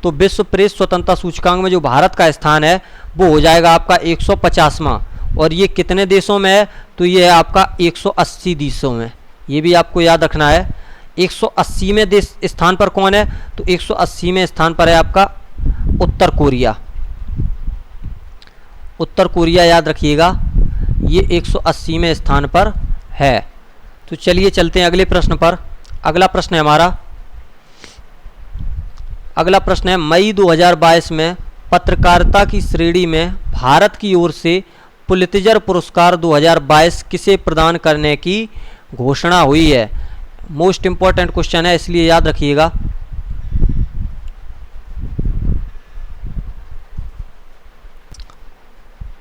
तो विश्व प्रेस स्वतंत्रता सूचकांक में जो भारत का स्थान है वो हो जाएगा आपका 150वां। और ये कितने देशों में है, तो ये है आपका 180 देशों में। ये भी आपको याद रखना है। 180वें देश स्थान पर कौन है, तो 180वें स्थान पर है आपका उत्तर कोरिया। उत्तर कोरिया याद रखिएगा, ये 180वें स्थान पर है। तो चलिए चलते हैं अगले प्रश्न पर। अगला प्रश्न है हमारा, अगला प्रश्न है मई 2022 में पत्रकारिता की श्रेणी में भारत की ओर से पुलित्जर पुरस्कार 2022 किसे प्रदान करने की घोषणा हुई है। मोस्ट इंपॉर्टेंट क्वेश्चन है, इसलिए याद रखिएगा।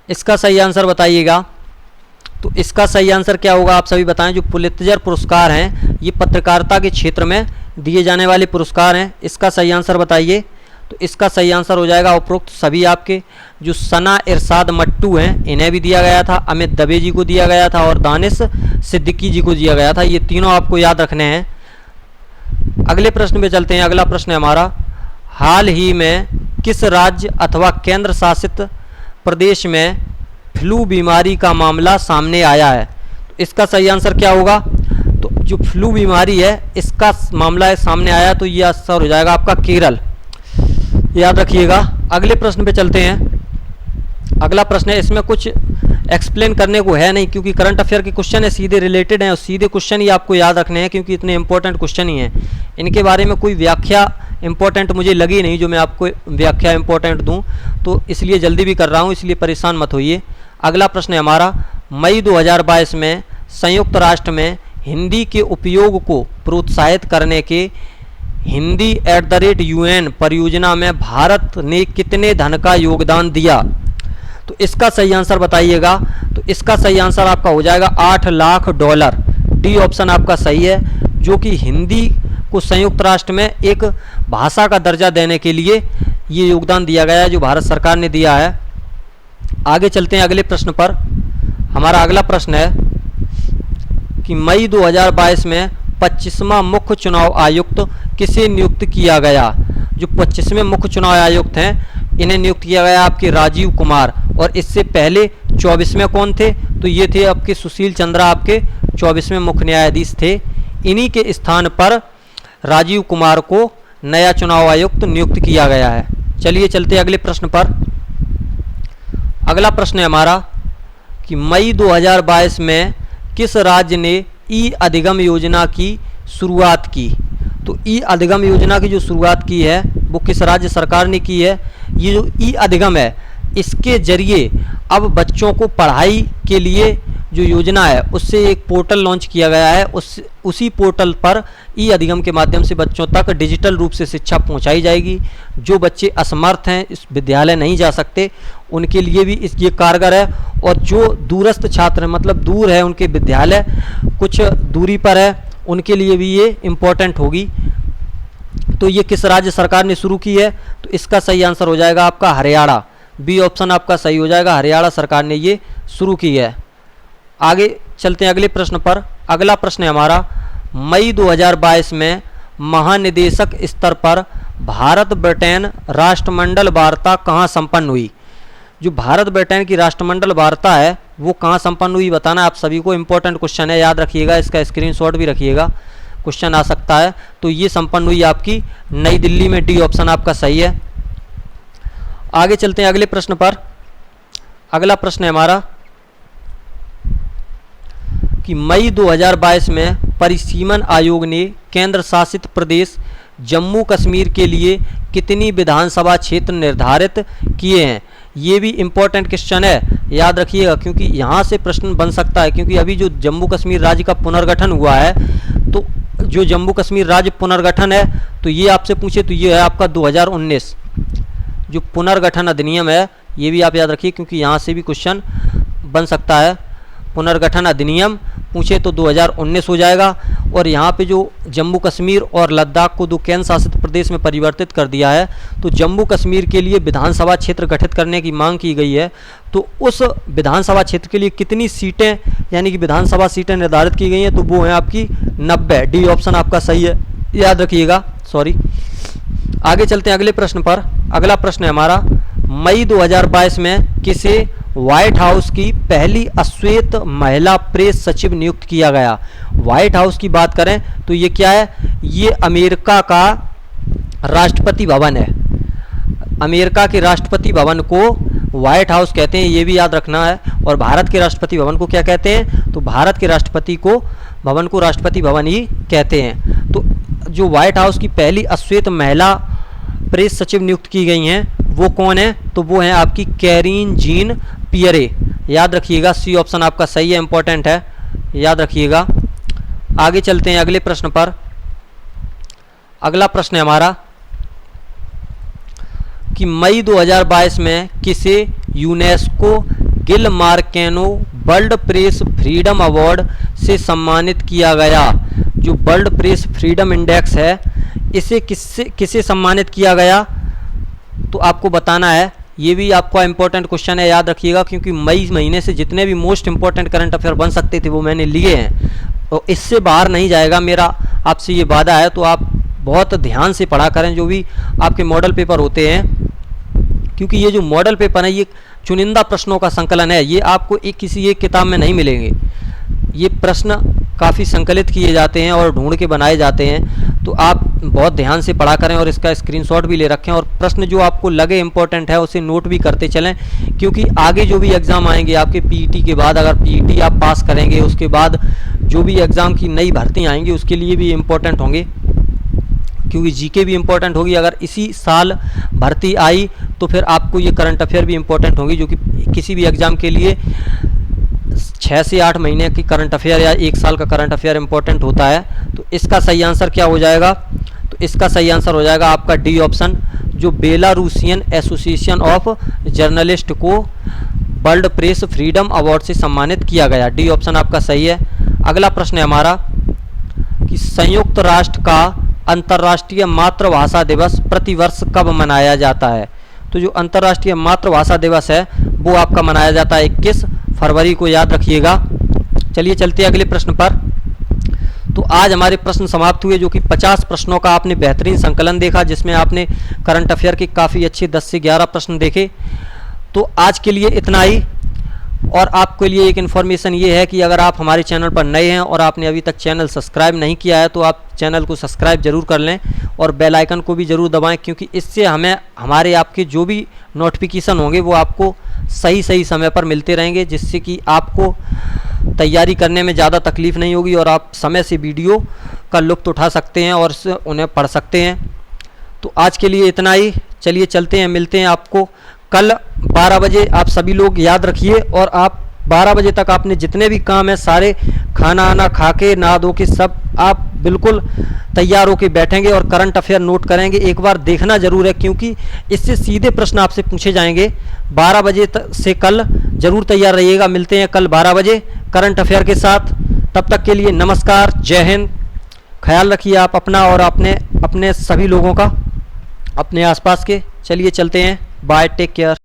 इसका सही आंसर बताइएगा। तो इसका सही आंसर क्या होगा, आप सभी बताएं। जो पुलित्जर पुरस्कार हैं ये पत्रकारिता के क्षेत्र में दिए जाने वाले पुरस्कार हैं। इसका सही आंसर बताइए। तो इसका सही आंसर हो जाएगा उपरोक्त सभी आपके। जो सना इरशाद मट्टू हैं इन्हें भी दिया गया था, अमित दवे जी को दिया गया था और दानिश सिद्दीकी जी को दिया गया था। ये तीनों आपको याद रखने हैं। अगले प्रश्न पे चलते हैं। अगला प्रश्न है हमारा, हाल ही में किस राज्य अथवा केंद्र शासित प्रदेश में फ्लू बीमारी का मामला सामने आया है। तो इसका सही आंसर क्या होगा। तो जो फ्लू बीमारी है इसका मामला है सामने आया, तो ये आंसर हो जाएगा आपका केरल। याद रखिएगा। अगले प्रश्न पे चलते हैं। अगला प्रश्न है, इसमें कुछ एक्सप्लेन करने को है नहीं क्योंकि करंट अफेयर के क्वेश्चन है, सीधे रिलेटेड हैं और सीधे क्वेश्चन ही आपको याद रखने हैं क्योंकि इतने इंपॉर्टेंट क्वेश्चन ही हैं। इनके बारे में कोई व्याख्या इंपॉर्टेंट मुझे लगी नहीं जो मैं आपको व्याख्या इंपॉर्टेंट दूं, तो इसलिए जल्दी भी कर रहा हूं, इसलिए परेशान मत होइए। अगला प्रश्न है हमारा, मई 2022 में संयुक्त राष्ट्र में हिंदी के उपयोग को प्रोत्साहित करने के Hindi@UN परियोजना में भारत ने कितने धन का योगदान दिया। तो इसका सही आंसर बताइएगा। तो इसका सही आंसर आपका हो जाएगा $8 लाख। डी ऑप्शन आपका सही है, जो कि हिंदी को संयुक्त राष्ट्र में एक भाषा का दर्जा देने के लिए ये योगदान दिया गया है जो भारत सरकार ने दिया है। आगे चलते हैं अगले प्रश्न पर। हमारा अगला प्रश्न है कि मई 2022 में 25वां मुख्य चुनाव आयुक्त किसे नियुक्त किया गया। जो 25वें मुख्य चुनाव आयुक्त हैं इन्हें नियुक्त किया गया आपके राजीव कुमार, और इससे पहले 24वें कौन थे, तो ये थे आपके सुशील चंद्रा, आपके 24वें मुख्य न्यायाधीश थे। इन्हीं के स्थान पर राजीव कुमार को नया चुनाव आयुक्त नियुक्त किया गया है। चलिए चलते अगले प्रश्न पर। अगला प्रश्न है हमारा कि मई 2022 में किस राज्य ने ई अधिगम योजना की शुरुआत की। तो ई अधिगम योजना की जो शुरुआत की है वो किस राज्य सरकार ने की है। ये जो ई अधिगम है इसके जरिए अब बच्चों को पढ़ाई के लिए जो योजना है उससे एक पोर्टल लॉन्च किया गया है। उसी पोर्टल पर ई अधिगम के माध्यम से बच्चों तक डिजिटल रूप से शिक्षा पहुंचाई जाएगी। जो बच्चे असमर्थ हैं, इस विद्यालय नहीं जा सकते, उनके लिए भी ये कारगर है। और जो दूरस्थ छात्र हैं, मतलब दूर है उनके विद्यालय, कुछ दूरी पर है, उनके लिए भी ये इम्पोर्टेंट होगी। तो ये किस राज्य सरकार ने शुरू की है, तो इसका सही आंसर हो जाएगा आपका हरियाणा। बी ऑप्शन आपका सही हो जाएगा, हरियाणा सरकार ने ये शुरू की है। आगे चलते हैं अगले प्रश्न पर। अगला प्रश्न है हमारा, मई 2022 में महानिदेशक स्तर पर भारत ब्रिटेन राष्ट्रमंडल वार्ता कहाँ संपन्न हुई? जो भारत ब्रिटेन की राष्ट्रमंडल वार्ता है वो कहाँ संपन्न हुई बताना आप सभी को। इंपॉर्टेंट क्वेश्चन है, याद रखिएगा, इसका स्क्रीनशॉट भी रखिएगा, क्वेश्चन आ सकता है। तो ये संपन्न हुई आपकी नई दिल्ली में, डी ऑप्शन आपका सही है। आगे चलते हैं अगले प्रश्न पर। अगला प्रश्न है हमारा कि मई 2022 में परिसीमन आयोग ने केंद्र शासित प्रदेश जम्मू कश्मीर के लिए कितनी विधानसभा क्षेत्र निर्धारित किए हैं? ये भी इम्पोर्टेंट क्वेश्चन है, याद रखिएगा, क्योंकि यहाँ से प्रश्न बन सकता है। क्योंकि अभी जो जम्मू कश्मीर राज्य का पुनर्गठन हुआ है, तो जो जम्मू कश्मीर राज्य पुनर्गठन है तो ये आपसे पूछे तो ये है आपका 2019 जो पुनर्गठन अधिनियम है, ये भी आप याद रखिए, क्योंकि यहाँ से भी क्वेश्चन बन सकता है। पुनर्गठन अधिनियम पूछे तो 2019 हो जाएगा। और यहाँ पे जो जम्मू कश्मीर और लद्दाख को दो केंद्र शासित प्रदेश में परिवर्तित कर दिया है, तो जम्मू कश्मीर के लिए विधानसभा क्षेत्र गठित करने की मांग की गई है। तो उस विधानसभा क्षेत्र के लिए कितनी सीटें यानी कि विधानसभा सीटें निर्धारित की गई हैं? तो वो है आपकी 90। डी ऑप्शन आपका सही है, याद रखिएगा। सॉरी, आगे चलते हैं अगले प्रश्न पर। अगला प्रश्न है हमारा, मई 2022 में किसे व्हाइट हाउस की पहली अश्वेत महिला प्रेस सचिव नियुक्त किया गया? व्हाइट हाउस की बात करें तो ये क्या है? ये अमेरिका का राष्ट्रपति भवन है। अमेरिका के राष्ट्रपति भवन को व्हाइट हाउस कहते हैं, ये भी याद रखना है। और भारत के राष्ट्रपति भवन को क्या कहते हैं? तो भारत के राष्ट्रपति को भवन को राष्ट्रपति भवन ही कहते हैं। तो जो व्हाइट हाउस की पहली अश्वेत महिला प्रेस सचिव नियुक्त की गई हैं वो कौन है? तो वो है आपकी कैरीन जीन पियरे, याद रखिएगा। सी ऑप्शन आपका सही है, इंपॉर्टेंट है, याद रखिएगा। आगे चलते हैं अगले प्रश्न पर। अगला प्रश्न है हमारा कि मई 2022 में किसे UNESCO Guillermo Cano world press freedom award से सम्मानित किया गया? जो वर्ल्ड प्रेस फ्रीडम इंडेक्स है, इसे किसे सम्मानित किया गया? तो आपको बताना है। ये भी आपका इंपॉर्टेंट क्वेश्चन है, याद रखिएगा, क्योंकि मई महीने से जितने भी मोस्ट इंपॉर्टेंट करंट अफेयर बन सकते थे वो मैंने लिए हैं, तो इससे बाहर नहीं जाएगा, मेरा आपसे ये वादा है। तो आप बहुत ध्यान से पढ़ा करें जो भी आपके मॉडल पेपर होते हैं, क्योंकि ये जो मॉडल पेपर है ये चुनिंदा प्रश्नों का संकलन है। ये आपको किसी एक किताब में नहीं मिलेंगे। ये प्रश्न काफ़ी संकलित किए जाते हैं और ढूंढ के बनाए जाते हैं। तो आप बहुत ध्यान से पढ़ा करें और इसका स्क्रीनशॉट भी ले रखें। और प्रश्न जो आपको लगे इंपॉर्टेंट है उसे नोट भी करते चलें, क्योंकि आगे जो भी एग्ज़ाम आएंगे आपके पीईटी के बाद, अगर पीईटी आप पास करेंगे उसके बाद जो भी एग्ज़ाम की नई भर्ती आएंगी उसके लिए भी इम्पोर्टेंट होंगे, क्योंकि जीके भी इम्पोर्टेंट होगी। अगर इसी साल भर्ती आई तो फिर आपको ये करंट अफेयर भी इम्पोर्टेंट होगी, जो कि किसी भी एग्ज़ाम के लिए 6 से 8 महीने की करंट अफेयर या 1 साल का करंट अफेयर इंपॉर्टेंट होता है। तो इसका सही आंसर क्या हो जाएगा? तो इसका सही आंसर हो जाएगा आपका डी ऑप्शन, जो बेलारूसियन एसोसिएशन ऑफ जर्नलिस्ट को वर्ल्ड प्रेस फ्रीडम अवार्ड से सम्मानित किया गया। डी ऑप्शन आपका सही है। अगला प्रश्न है हमारा कि संयुक्त राष्ट्र का अंतर्राष्ट्रीय मातृभाषा दिवस प्रतिवर्ष कब मनाया जाता है? तो जो अंतर्राष्ट्रीय मातृभाषा दिवस है वो आपका मनाया जाता है 21 फरवरी को, याद रखिएगा। चलिए चलते हैं अगले प्रश्न पर। तो आज हमारे प्रश्न समाप्त हुए, जो कि 50 प्रश्नों का आपने बेहतरीन संकलन देखा, जिसमें आपने करंट अफेयर के काफ़ी अच्छे 10 से 11 प्रश्न देखे। तो आज के लिए इतना ही। और आपके लिए एक इन्फॉर्मेशन ये है कि अगर आप हमारे चैनल पर नए हैं और आपने अभी तक चैनल सब्सक्राइब नहीं किया है तो आप चैनल को सब्सक्राइब जरूर कर लें और बेल आइकन को भी ज़रूर दबाएं, क्योंकि इससे हमें हमारे आपके जो भी नोटिफिकेशन होंगे वो आपको सही समय पर मिलते रहेंगे, जिससे कि आपको तैयारी करने में ज़्यादा तकलीफ़ नहीं होगी और आप समय से वीडियो का लुत्फ़ उठा सकते हैं और उन्हें पढ़ सकते हैं। तो आज के लिए इतना ही। चलिए चलते हैं, मिलते हैं आपको कल 12 बजे। आप सभी लोग याद रखिए, और आप 12 बजे तक आपने जितने भी काम है सारे खाना आना खा के नहा धो के सब आप बिल्कुल तैयार होके बैठेंगे और करंट अफेयर नोट करेंगे। एक बार देखना जरूर है, क्योंकि इससे सीधे प्रश्न आपसे पूछे जाएंगे। 12 बजे से कल जरूर तैयार रहिएगा। मिलते हैं कल 12 बजे करंट अफेयर के साथ। तब तक के लिए नमस्कार, जय हिंद। ख्याल रखिए आप अपना और अपने सभी लोगों का, अपने आसपास के। चलिए चलते हैं, बाय, टेक केयर।